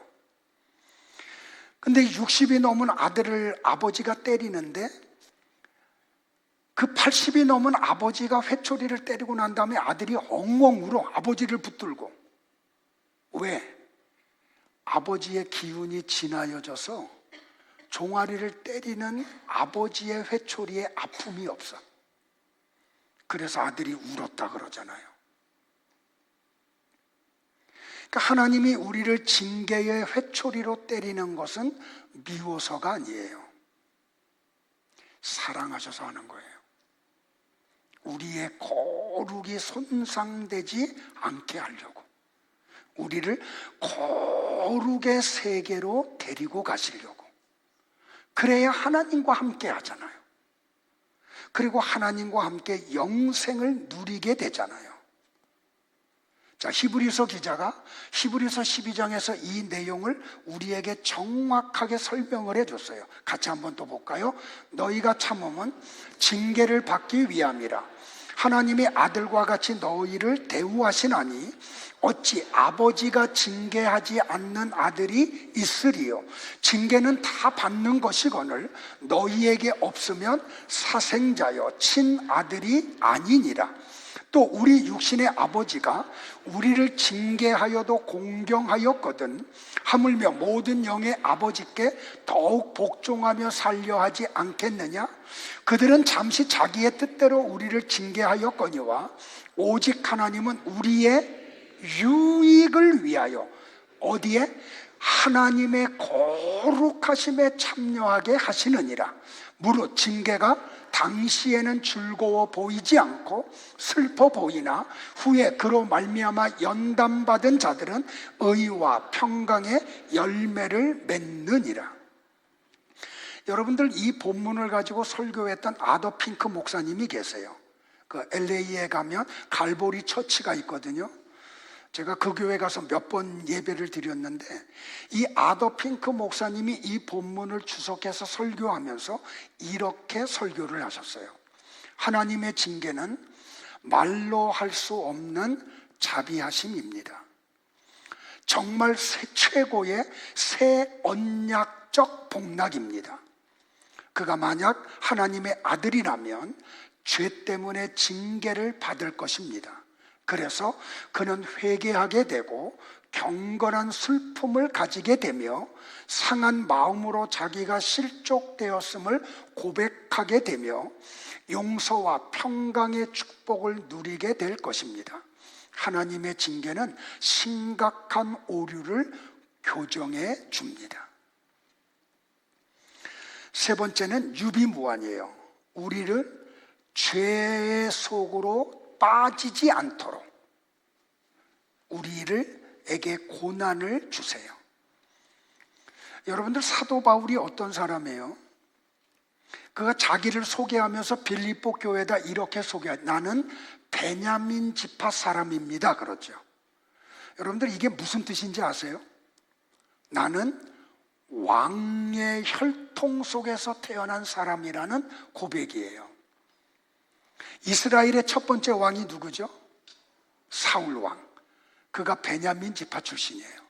근데 60이 넘은 아들을 아버지가 때리는데 그 80이 넘은 아버지가 회초리를 때리고 난 다음에 아들이 엉엉 울어 아버지를 붙들고. 왜? 아버지의 기운이 진하여져서 종아리를 때리는 아버지의 회초리에 아픔이 없어. 그래서 아들이 울었다 그러잖아요. 그러니까 하나님이 우리를 징계의 회초리로 때리는 것은 미워서가 아니에요. 사랑하셔서 하는 거예요. 우리의 거룩이 손상되지 않게 하려고, 우리를 거룩의 세계로 데리고 가시려고. 그래야 하나님과 함께 하잖아요. 그리고 하나님과 함께 영생을 누리게 되잖아요. 자, 히브리서 기자가 히브리서 12장에서 이 내용을 우리에게 정확하게 설명을 해줬어요. 같이 한번 또 볼까요? 너희가 참음은 징계를 받기 위함이라. 하나님이 아들과 같이 너희를 대우하시나니 어찌 아버지가 징계하지 않는 아들이 있으리요. 징계는 다 받는 것이거늘 너희에게 없으면 사생자여 친아들이 아니니라. 또 우리 육신의 아버지가 우리를 징계하여도 공경하였거든 하물며 모든 영의 아버지께 더욱 복종하며 살려 하지 않겠느냐. 그들은 잠시 자기의 뜻대로 우리를 징계하였거니와 오직 하나님은 우리의 유익을 위하여 어디에? 하나님의 거룩하심에 참여하게 하시느니라. 무릇 징계가 당시에는 즐거워 보이지 않고 슬퍼 보이나 후에 그로 말미암아 연단받은 자들은 의와 평강의 열매를 맺느니라. 여러분들, 이 본문을 가지고 설교했던 아더 핑크 목사님이 계세요. 그 LA에 가면 갈보리 처치가 있거든요. 제가 그 교회 가서 몇 번 예배를 드렸는데 이 아더 핑크 목사님이 이 본문을 주석해서 설교하면서 이렇게 설교를 하셨어요. 하나님의 징계는 말로 할 수 없는 자비하심입니다. 정말 최고의 새 언약적 복락입니다. 그가 만약 하나님의 아들이라면 죄 때문에 징계를 받을 것입니다. 그래서 그는 회개하게 되고 경건한 슬픔을 가지게 되며 상한 마음으로 자기가 실족되었음을 고백하게 되며 용서와 평강의 축복을 누리게 될 것입니다. 하나님의 징계는 심각한 오류를 교정해 줍니다. 세 번째는 유비무환이에요. 우리를 죄의 속으로 빠지지 않도록 우리에게 고난을 주세요. 여러분들, 사도 바울이 어떤 사람이에요? 그가 자기를 소개하면서 빌립보 교회에다 이렇게 소개해요. 나는 베냐민 지파 사람입니다 그러죠. 여러분들, 이게 무슨 뜻인지 아세요? 나는 왕의 혈통 속에서 태어난 사람이라는 고백이에요. 이스라엘의 첫 번째 왕이 누구죠? 사울 왕. 그가 베냐민 지파 출신이에요.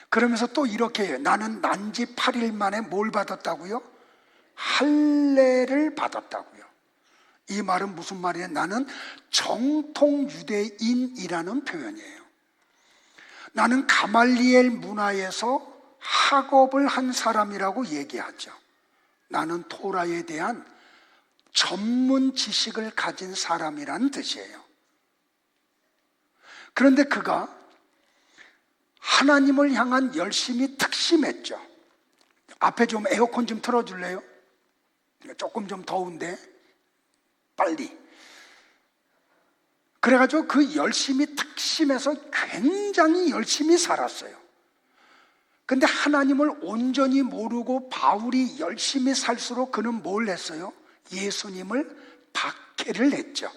그러면서 또 이렇게 해요. 나는 난지 8일 만에 뭘 받았다고요? 할례를 받았다고요. 이 말은 무슨 말이에요? 나는 정통 유대인이라는 표현이에요. 나는 가말리엘 문화에서 학업을 한 사람이라고 얘기하죠. 나는 토라에 대한 전문 지식을 가진 사람이라는 뜻이에요. 그런데 그가 하나님을 향한 열심이 특심했죠. 앞에 좀 에어컨 좀 틀어줄래요? 조금 좀 더운데 빨리. 그래가지고 그 열심이 특심해서 굉장히 열심히 살았어요. 근데 하나님을 온전히 모르고 바울이 열심히 살수록 그는 뭘 했어요? 예수님을 박해를 했죠.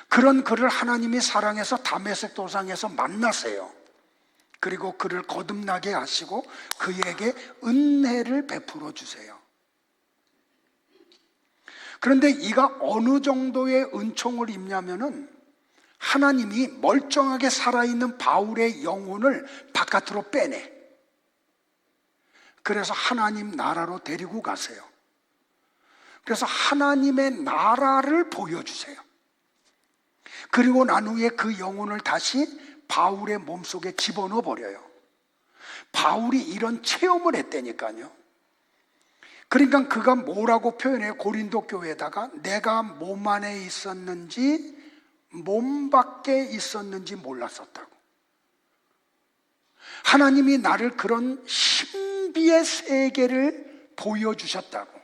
그런 그를 하나님이 사랑해서 다메섹 도상에서 만나세요. 그리고 그를 거듭나게 하시고 그에게 은혜를 베풀어 주세요. 그런데 이가 어느 정도의 은총을 입냐면은 하나님이 멀쩡하게 살아있는 바울의 영혼을 바깥으로 빼내. 그래서 하나님 나라로 데리고 가세요. 그래서 하나님의 나라를 보여주세요. 그리고 난 후에 그 영혼을 다시 바울의 몸속에 집어넣어 버려요. 바울이 이런 체험을 했다니까요. 그러니까 그가 뭐라고 표현해요? 고린도 교회에다가 내가 몸 안에 있었는지 몸 밖에 있었는지 몰랐었다고. 하나님이 나를 그런 신비의 세계를 보여주셨다고.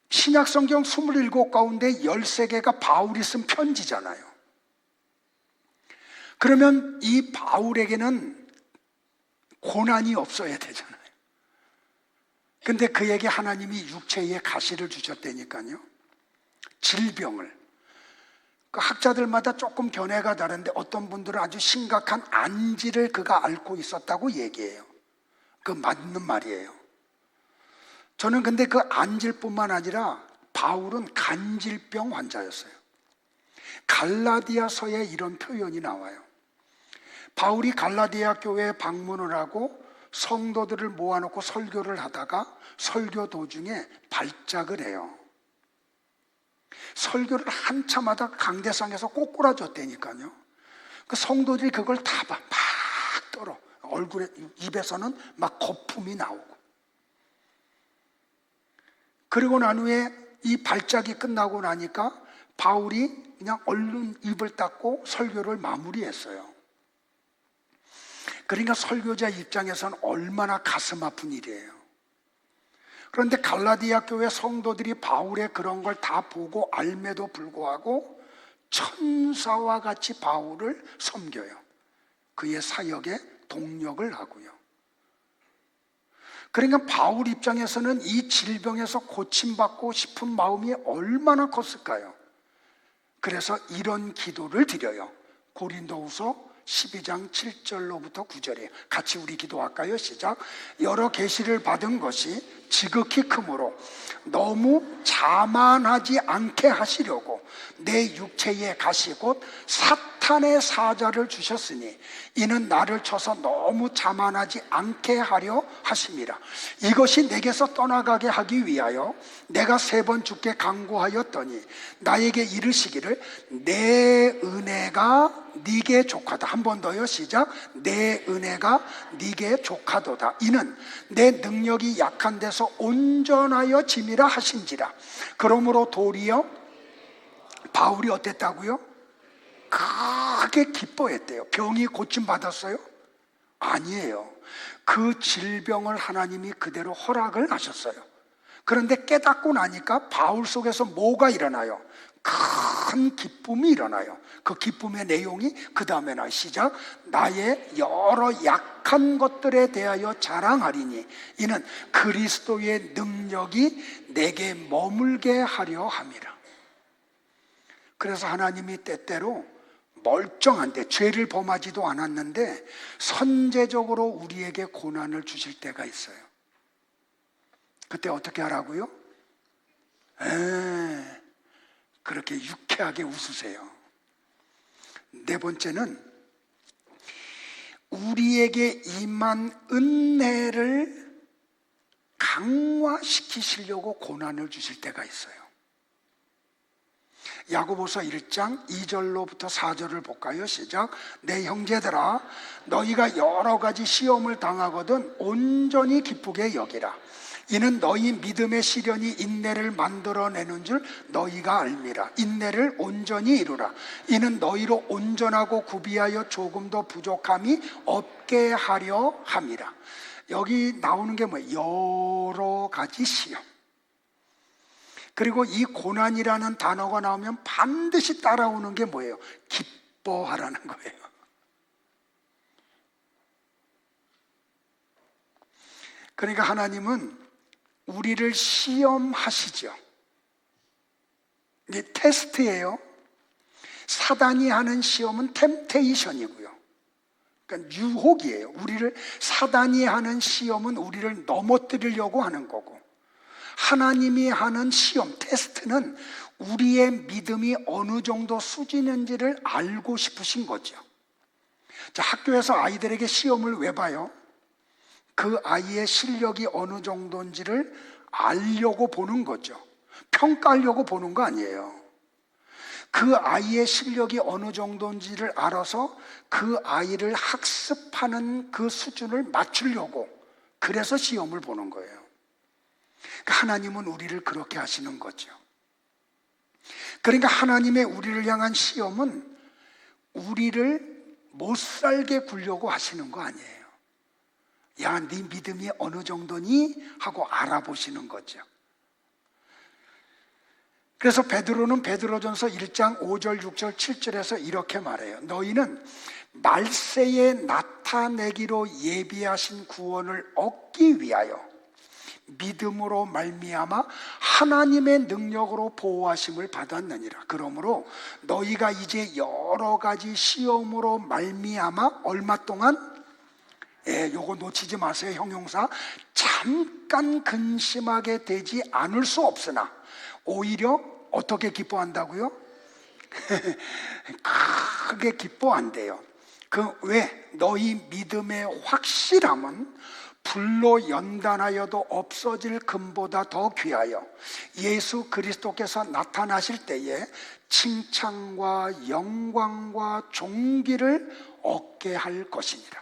신약성경 27 가운데 13개가 바울이 쓴 편지잖아요. 그러면 이 바울에게는 고난이 없어야 되잖아요. 근데 그에게 하나님이 육체의 가시를 주셨다니까요. 질병을. 그 학자들마다 조금 견해가 다른데 어떤 분들은 아주 심각한 안지를 그가 앓고 있었다고 얘기해요. 그 맞는 말이에요. 저는 근데 그 안질뿐만 아니라 바울은 간질병 환자였어요. 갈라디아서에 이런 표현이 나와요. 바울이 갈라디아 교회에 방문을 하고 성도들을 모아놓고 설교를 하다가 설교 도중에 발작을 해요. 설교를 한참 하다 강대상에서 꼬꾸라졌다니까요. 그 성도들이 그걸 다 막 떨어. 얼굴에, 입에서는 막 거품이 나오고. 그리고 난 후에 이 발작이 끝나고 나니까 바울이 그냥 얼른 입을 닫고 설교를 마무리했어요. 그러니까 설교자 입장에서는 얼마나 가슴 아픈 일이에요. 그런데 갈라디아 교회 성도들이 바울의 그런 걸 다 보고 알매도 불구하고 천사와 같이 바울을 섬겨요. 그의 사역에 동력을 하고요. 그러니까 바울 입장에서는 이 질병에서 고침받고 싶은 마음이 얼마나 컸을까요? 그래서 이런 기도를 드려요. 고린도후서 12장 7절로부터 9절이에요. 같이 우리 기도할까요? 시작. 여러 계시를 받은 것이 지극히 크므로 너무 자만하지 않게 하시려고 내 육체에 가시 곧 사탄의 사자를 주셨으니 이는 나를 쳐서 너무 자만하지 않게 하려 하심이라. 이것이 내게서 떠나가게 하기 위하여 내가 3번 주께 간구하였더니 나에게 이르시기를 내 은혜가 네게 족하다. 한 번 더요. 시작. 내 은혜가 네게 족하도다. 이는 내 능력이 약한 데서 온전하여 짐이라 하신지라. 그러므로 도리어 바울이 어땠다고요? 크게 기뻐했대요. 병이 고침받았어요? 아니에요. 그 질병을 하나님이 그대로 허락을 하셨어요. 그런데 깨닫고 나니까 바울 속에서 뭐가 일어나요? 큰 기쁨이 일어나요. 그 기쁨의 내용이 그 다음에 나 시작. 나의 여러 약한 것들에 대하여 자랑하리니 이는 그리스도의 능력이 내게 머물게 하려 함이라. 그래서 하나님이 때때로 멀쩡한데 죄를 범하지도 않았는데 선제적으로 우리에게 고난을 주실 때가 있어요. 그때 어떻게 하라고요? 그렇게 유쾌하게 웃으세요. 4번째는 우리에게 임한 은혜를 강화시키시려고 고난을 주실 때가 있어요. 야고보서 1장 2절로부터 4절을 볼까요? 시작. 내 형제들아 너희가 여러 가지 시험을 당하거든 온전히 기쁘게 여기라. 이는 너희 믿음의 시련이 인내를 만들어내는 줄 너희가 알미라. 인내를 온전히 이루라. 이는 너희로 온전하고 구비하여 조금도 부족함이 없게 하려 함이라. 여기 나오는 게 뭐예요? 여러 가지 시험. 그리고 이 고난이라는 단어가 나오면 반드시 따라오는 게 뭐예요? 기뻐하라는 거예요. 그러니까 하나님은 우리를 시험하시죠. 이게 테스트예요. 사단이 하는 시험은 템테이션이고요. 그러니까 유혹이에요. 사단이 하는 시험은 우리를 넘어뜨리려고 하는 거고, 하나님이 하는 시험, 테스트는 우리의 믿음이 어느 정도 수준인지를 알고 싶으신 거죠. 자, 학교에서 아이들에게 시험을 왜 봐요? 그 아이의 실력이 어느 정도인지를 알려고 보는 거죠. 평가하려고 보는 거 아니에요. 그 아이의 실력이 어느 정도인지를 알아서 그 아이를 학습하는 그 수준을 맞추려고, 그래서 시험을 보는 거예요. 그러니까 하나님은 우리를 그렇게 하시는 거죠. 그러니까 하나님의 우리를 향한 시험은 우리를 못 살게 굴려고 하시는 거 아니에요. 야, 네 믿음이 어느 정도니? 하고 알아보시는 거죠. 그래서 베드로는 베드로전서 1장 5절, 6절, 7절에서 이렇게 말해요. 너희는 말세에 나타내기로 예비하신 구원을 얻기 위하여 믿음으로 말미암아 하나님의 능력으로 보호하심을 받았느니라. 그러므로 너희가 이제 여러 가지 시험으로 말미암아 얼마 동안, 요거 놓치지 마세요. 형용사. 잠깐 근심하게 되지 않을 수 없으나 오히려 어떻게 기뻐한다고요? 크게 기뻐한대요. 왜? 너희 믿음의 확실함은 불로 연단하여도 없어질 금보다 더 귀하여 예수 그리스도께서 나타나실 때에 칭찬과 영광과 존귀를 얻게 할 것이니라.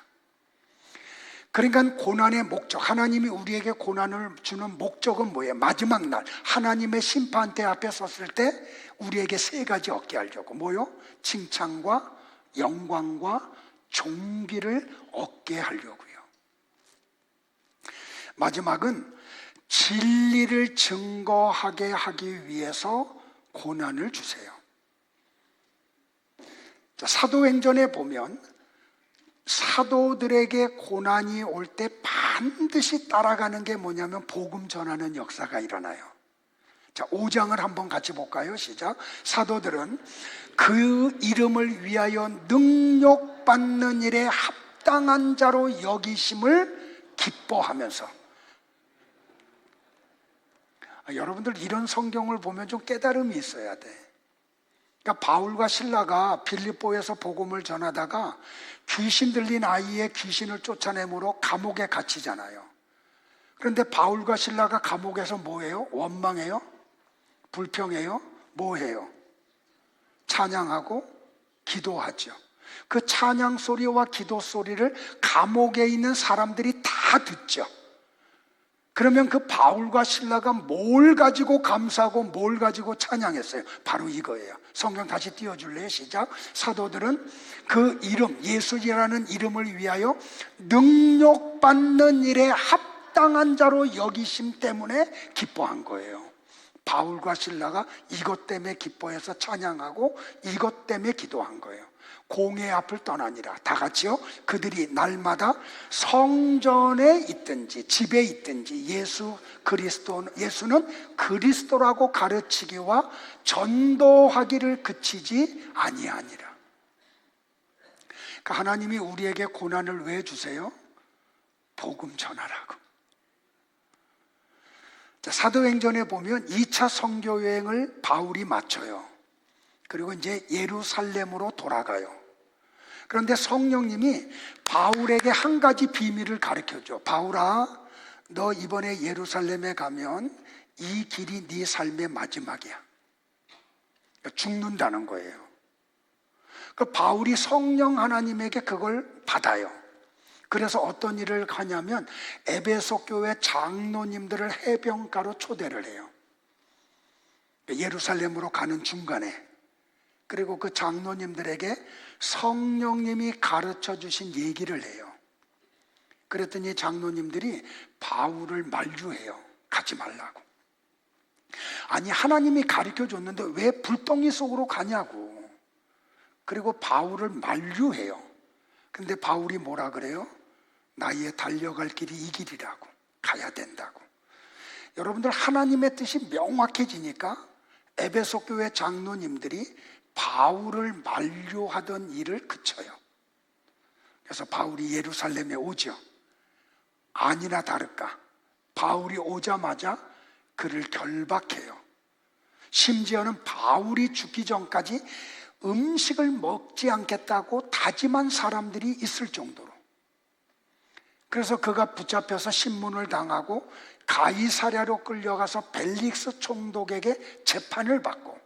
그러니까 고난의 목적, 하나님이 우리에게 고난을 주는 목적은 뭐예요? 마지막 날 하나님의 심판대 앞에 섰을 때 우리에게 세 가지 얻게 하려고. 뭐요? 칭찬과 영광과 존귀를 얻게 하려고요. 마지막은 진리를 증거하게 하기 위해서 고난을 주세요. 자, 사도행전에 보면 사도들에게 고난이 올 때 반드시 따라가는 게 뭐냐면 복음 전하는 역사가 일어나요. 자, 5장을 한번 같이 볼까요? 시작. 사도들은 그 이름을 위하여 능력받는 일에 합당한 자로 여기심을 기뻐하면서. 여러분들 이런 성경을 보면 좀 깨달음이 있어야 돼. 그러니까 바울과 실라가 빌립보에서 복음을 전하다가 귀신 들린 아이의 귀신을 쫓아내므로 감옥에 갇히잖아요. 그런데 바울과 실라가 감옥에서 뭐해요? 원망해요? 불평해요? 뭐해요? 찬양하고 기도하죠. 그 찬양 소리와 기도 소리를 감옥에 있는 사람들이 다 듣죠. 그러면 그 바울과 실라가 뭘 가지고 감사하고 뭘 가지고 찬양했어요? 바로 이거예요. 성경 다시 띄워줄래요? 시작. 사도들은 그 이름, 예수라는 이름을 위하여 능력받는 일에 합당한 자로 여기심 때문에 기뻐한 거예요. 바울과 실라가 이것 때문에 기뻐해서 찬양하고 이것 때문에 기도한 거예요. 공회 앞을 떠나니라. 다 같이요. 그들이 날마다 성전에 있든지 집에 있든지 예수는 그리스도라고 가르치기와 전도하기를 그치지 아니하니라. 그러니까 하나님이 우리에게 고난을 왜 주세요? 복음 전하라고. 자, 사도행전에 보면 2차 선교 여행을 바울이 마쳐요. 그리고 이제 예루살렘으로 돌아가요. 그런데 성령님이 바울에게 한 가지 비밀을 가르쳐줘. 바울아, 너 이번에 예루살렘에 가면 이 길이 네 삶의 마지막이야. 죽는다는 거예요. 그 바울이 성령 하나님에게 그걸 받아요. 그래서 어떤 일을 하냐면 에베소 교회 장로님들을 해변가로 초대를 해요. 예루살렘으로 가는 중간에. 그리고 그 장로님들에게 성령님이 가르쳐 주신 얘기를 해요. 그랬더니 장로님들이 바울을 만류해요. 가지 말라고. 아니, 하나님이 가르쳐 줬는데 왜 불덩이 속으로 가냐고. 그리고 바울을 만류해요. 근데 바울이 뭐라 그래요? 나의 달려갈 길이 이 길이라고. 가야 된다고. 여러분들, 하나님의 뜻이 명확해지니까 에베소 교회 장로님들이 바울을 만류하던 일을 그쳐요. 그래서 바울이 예루살렘에 오죠. 아니나 다를까 바울이 오자마자 그를 결박해요. 심지어는 바울이 죽기 전까지 음식을 먹지 않겠다고 다짐한 사람들이 있을 정도로. 그래서 그가 붙잡혀서 신문을 당하고 가이사랴로 끌려가서 벨릭스 총독에게 재판을 받고,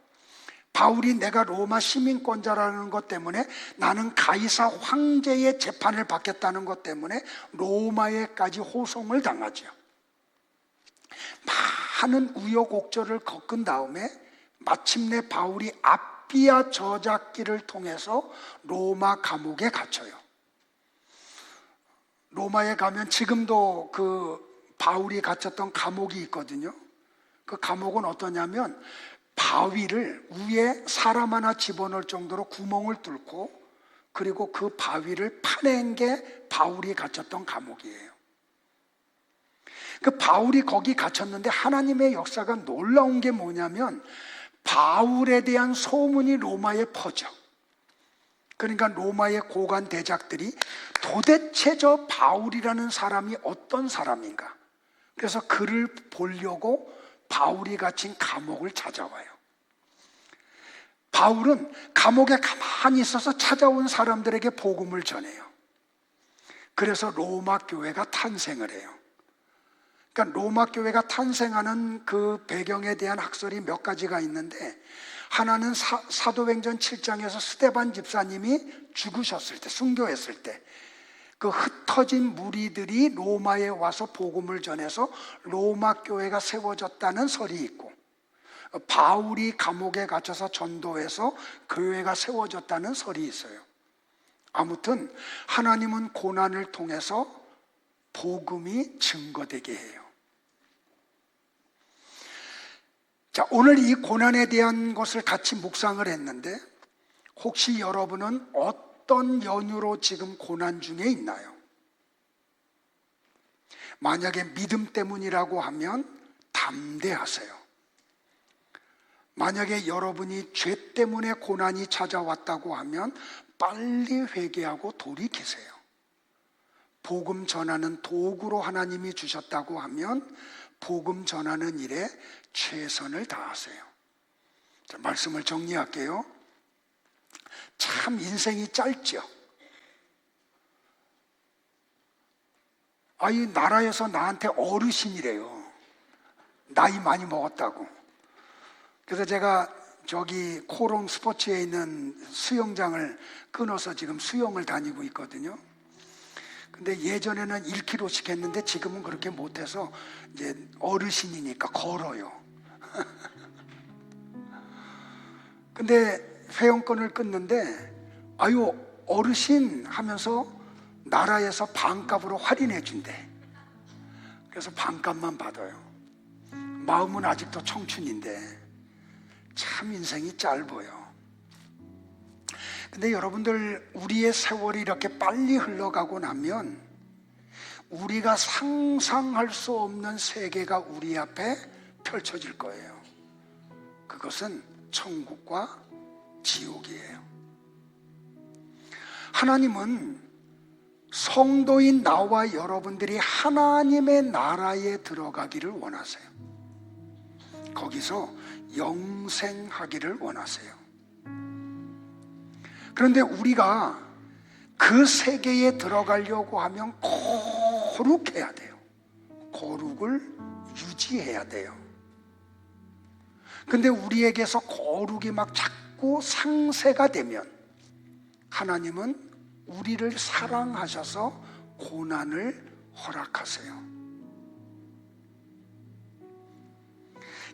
바울이 내가 로마 시민권자라는 것 때문에, 나는 가이사 황제의 재판을 받겠다는 것 때문에 로마에까지 호송을 당하죠. 많은 우여곡절을 겪은 다음에 마침내 바울이 아비아 저작기를 통해서 로마 감옥에 갇혀요. 로마에 가면 지금도 그 바울이 갇혔던 감옥이 있거든요. 그 감옥은 어떠냐면 바위를 위에 사람 하나 집어넣을 정도로 구멍을 뚫고, 그리고 그 바위를 파낸 게 바울이 갇혔던 감옥이에요. 그 바울이 거기 갇혔는데 하나님의 역사가 놀라운 게 뭐냐면, 바울에 대한 소문이 로마에 퍼져. 그러니까 로마의 고관 대작들이 도대체 저 바울이라는 사람이 어떤 사람인가, 그래서 그를 보려고 바울이 갇힌 감옥을 찾아와요. 바울은 감옥에 가만히 있어서 찾아온 사람들에게 복음을 전해요. 그래서 로마 교회가 탄생을 해요. 그러니까 로마 교회가 탄생하는 그 배경에 대한 학설이 몇 가지가 있는데, 하나는 사도행전 7장에서 스데반 집사님이 죽으셨을 때, 순교했을 때 그 흩어진 무리들이 로마에 와서 복음을 전해서 로마 교회가 세워졌다는 설이 있고, 바울이 감옥에 갇혀서 전도해서 교회가 세워졌다는 설이 있어요. 아무튼 하나님은 고난을 통해서 복음이 증거되게 해요. 자, 오늘 이 고난에 대한 것을 같이 묵상을 했는데, 혹시 여러분은 어떤 연유로 지금 고난 중에 있나요? 만약에 믿음 때문이라고 하면 담대하세요. 만약에 여러분이 죄 때문에 고난이 찾아왔다고 하면 빨리 회개하고 돌이키세요. 복음 전하는 도구로 하나님이 주셨다고 하면 복음 전하는 일에 최선을 다하세요. 자, 말씀을 정리할게요. 참 인생이 짧죠. 이 나라에서 나한테 어르신이래요. 나이 많이 먹었다고. 그래서 제가 저기 코롱 스포츠에 있는 수영장을 끊어서 지금 수영을 다니고 있거든요. 근데 예전에는 1km씩 했는데 지금은 그렇게 못해서 이제 어르신이니까 걸어요. 근데 회원권을 끊는데 어르신 하면서 나라에서 반값으로 할인해 준대. 그래서 반값만 받아요. 마음은 아직도 청춘인데 참 인생이 짧아요. 근데 여러분들, 우리의 세월이 이렇게 빨리 흘러가고 나면 우리가 상상할 수 없는 세계가 우리 앞에 펼쳐질 거예요. 그것은 천국과 지옥이에요. 하나님은 성도인 나와 여러분들이 하나님의 나라에 들어가기를 원하세요. 거기서 영생하기를 원하세요. 그런데 우리가 그 세계에 들어가려고 하면 거룩해야 돼요. 거룩을 유지해야 돼요. 근데 우리에게서 거룩이 막 자꾸 상쇄가 되면 하나님은 우리를 사랑하셔서 고난을 허락하세요.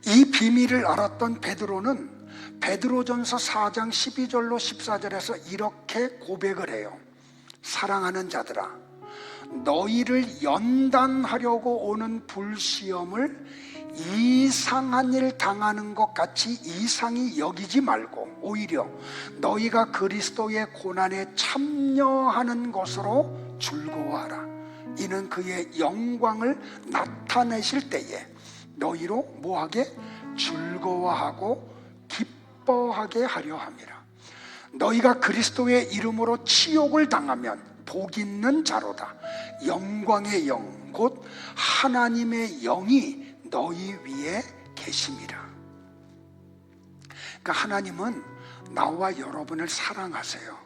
이 비밀을 알았던 베드로는 베드로전서 4장 12절로 14절에서 이렇게 고백을 해요. 사랑하는 자들아, 너희를 연단하려고 오는 불시험을 이상한 일 당하는 것 같이 이상히 여기지 말고 오히려 너희가 그리스도의 고난에 참여하는 것으로 즐거워하라. 이는 그의 영광을 나타내실 때에 너희로 뭐하게? 즐거워하고 기뻐하게 하려 함이라. 너희가 그리스도의 이름으로 치욕을 당하면 복 있는 자로다. 영광의 영 곧 하나님의 영이 너희 위에 계심이라. 그러니까 하나님은 나와 여러분을 사랑하세요.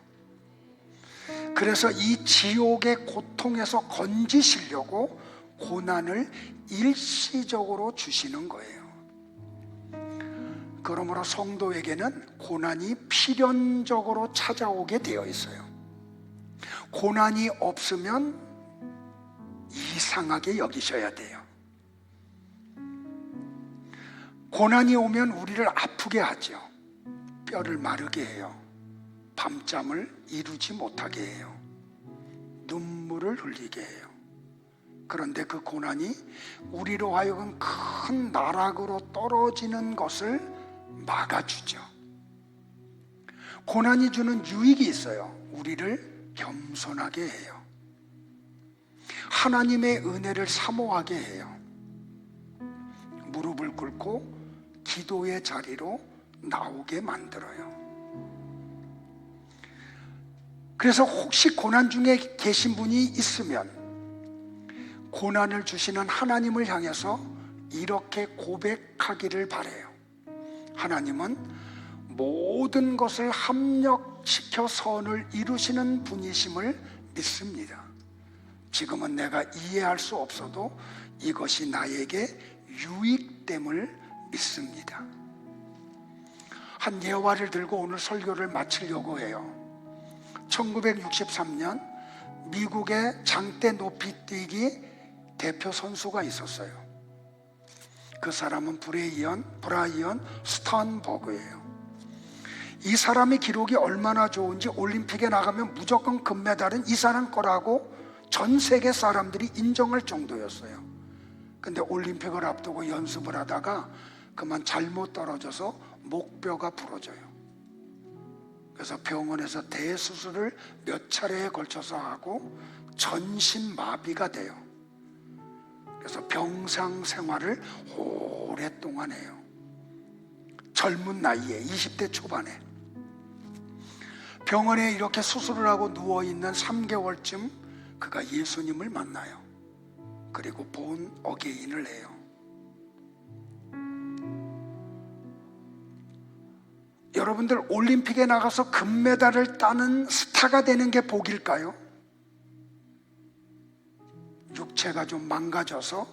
그래서 이 지옥의 고통에서 건지시려고 고난을 일시적으로 주시는 거예요. 그러므로 성도에게는 고난이 필연적으로 찾아오게 되어 있어요. 고난이 없으면 이상하게 여기셔야 돼요. 고난이 오면 우리를 아프게 하죠. 뼈를 마르게 해요. 밤잠을 이루지 못하게 해요. 눈물을 흘리게 해요. 그런데 그 고난이 우리로 하여금 큰 나락으로 떨어지는 것을 막아주죠. 고난이 주는 유익이 있어요. 우리를 겸손하게 해요. 하나님의 은혜를 사모하게 해요. 무릎을 꿇고 기도의 자리로 나오게 만들어요. 그래서 혹시 고난 중에 계신 분이 있으면 고난을 주시는 하나님을 향해서 이렇게 고백하기를 바라요. 하나님은 모든 것을 합력시켜 선을 이루시는 분이심을 믿습니다. 지금은 내가 이해할 수 없어도 이것이 나에게 유익됨을 믿습니다. 한 예화를 들고 오늘 설교를 마치려고 해요. 1963년 미국의 장대 높이뛰기 대표 선수가 있었어요. 그 사람은 브라이언 스턴버그예요. 이 사람의 기록이 얼마나 좋은지 올림픽에 나가면 무조건 금메달은 이 사람 거라고 전 세계 사람들이 인정할 정도였어요. 근데 올림픽을 앞두고 연습을 하다가 그만 잘못 떨어져서 목뼈가 부러져요. 그래서 병원에서 대수술을 몇 차례에 걸쳐서 하고 전신마비가 돼요. 그래서 병상 생활을 오랫동안 해요. 젊은 나이에 20대 초반에 병원에 이렇게 수술을 하고 누워있는 3개월쯤 그가 예수님을 만나요. 그리고 본 어게인을 해요. 여러분들 올림픽에 나가서 금메달을 따는 스타가 되는 게 복일까요? 육체가 좀 망가져서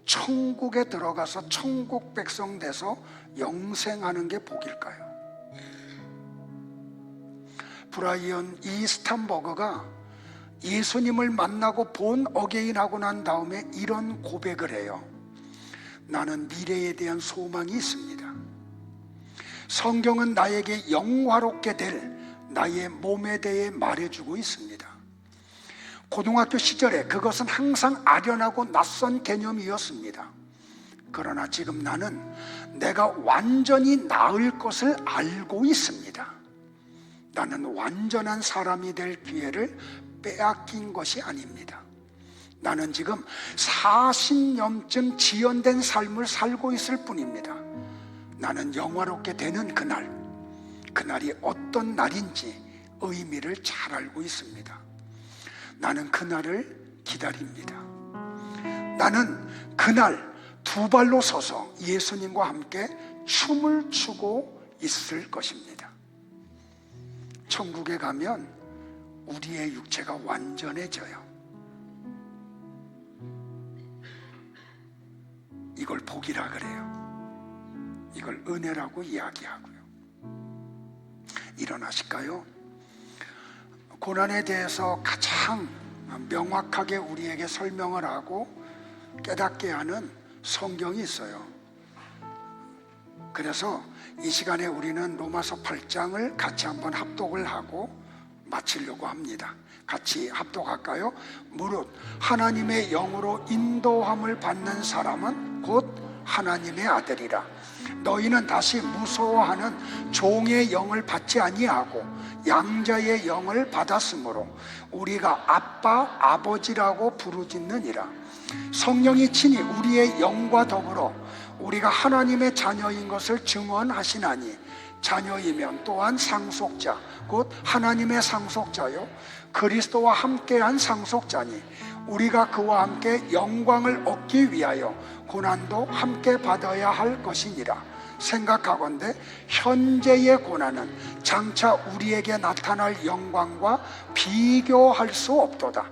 천국에 들어가서 천국 백성 돼서 영생하는 게 복일까요? 브라이언 스턴버그가 예수님을 만나고 본 어게인하고 난 다음에 이런 고백을 해요. 나는 미래에 대한 소망이 있습니다. 성경은 나에게 영화롭게 될 나의 몸에 대해 말해주고 있습니다. 고등학교 시절에 그것은 항상 아련하고 낯선 개념이었습니다. 그러나 지금 나는 내가 완전히 나을 것을 알고 있습니다. 나는 완전한 사람이 될 기회를 빼앗긴 것이 아닙니다. 나는 지금 40년쯤 지연된 삶을 살고 있을 뿐입니다. 나는 영화롭게 되는 그날이 어떤 날인지 의미를 잘 알고 있습니다. 나는 그날을 기다립니다. 나는 그날 두 발로 서서 예수님과 함께 춤을 추고 있을 것입니다. 천국에 가면 우리의 육체가 완전해져요. 이걸 복이라 그래요. 이걸 은혜라고 이야기하고요. 일어나실까요? 고난에 대해서 가장 명확하게 우리에게 설명을 하고 깨닫게 하는 성경이 있어요. 그래서 이 시간에 우리는 로마서 8장을 같이 한번 합독을 하고 마치려고 합니다. 같이 합독할까요? 무릇 하나님의 영으로 인도함을 받는 사람은 곧 하나님의 아들이라. 너희는 다시 무서워하는 종의 영을 받지 아니하고 양자의 영을 받았으므로 우리가 아빠 아버지라고 부르짖느니라. 성령이 친히 우리의 영과 더불어 우리가 하나님의 자녀인 것을 증언하시나니 자녀이면 또한 상속자 곧 하나님의 상속자요 그리스도와 함께한 상속자니 우리가 그와 함께 영광을 얻기 위하여 고난도 함께 받아야 할 것이니라. 생각하건대 현재의 고난은 장차 우리에게 나타날 영광과 비교할 수 없도다.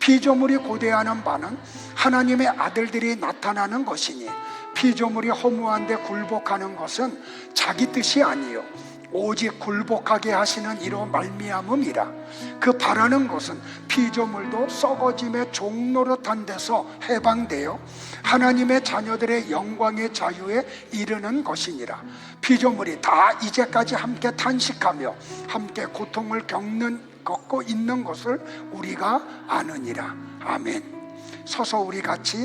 피조물이 고대하는 바는 하나님의 아들들이 나타나는 것이니 피조물이 허무한데 굴복하는 것은 자기 뜻이 아니요 오직 굴복하게 하시는 이로 말미암음이라. 그 바라는 것은 피조물도 썩어짐의 종노릇한 데서 해방되어 하나님의 자녀들의 영광의 자유에 이르는 것이니라. 피조물이 다 이제까지 함께 탄식하며 함께 고통을 겪고 있는 것을 우리가 아느니라. 아멘. 서서 우리 같이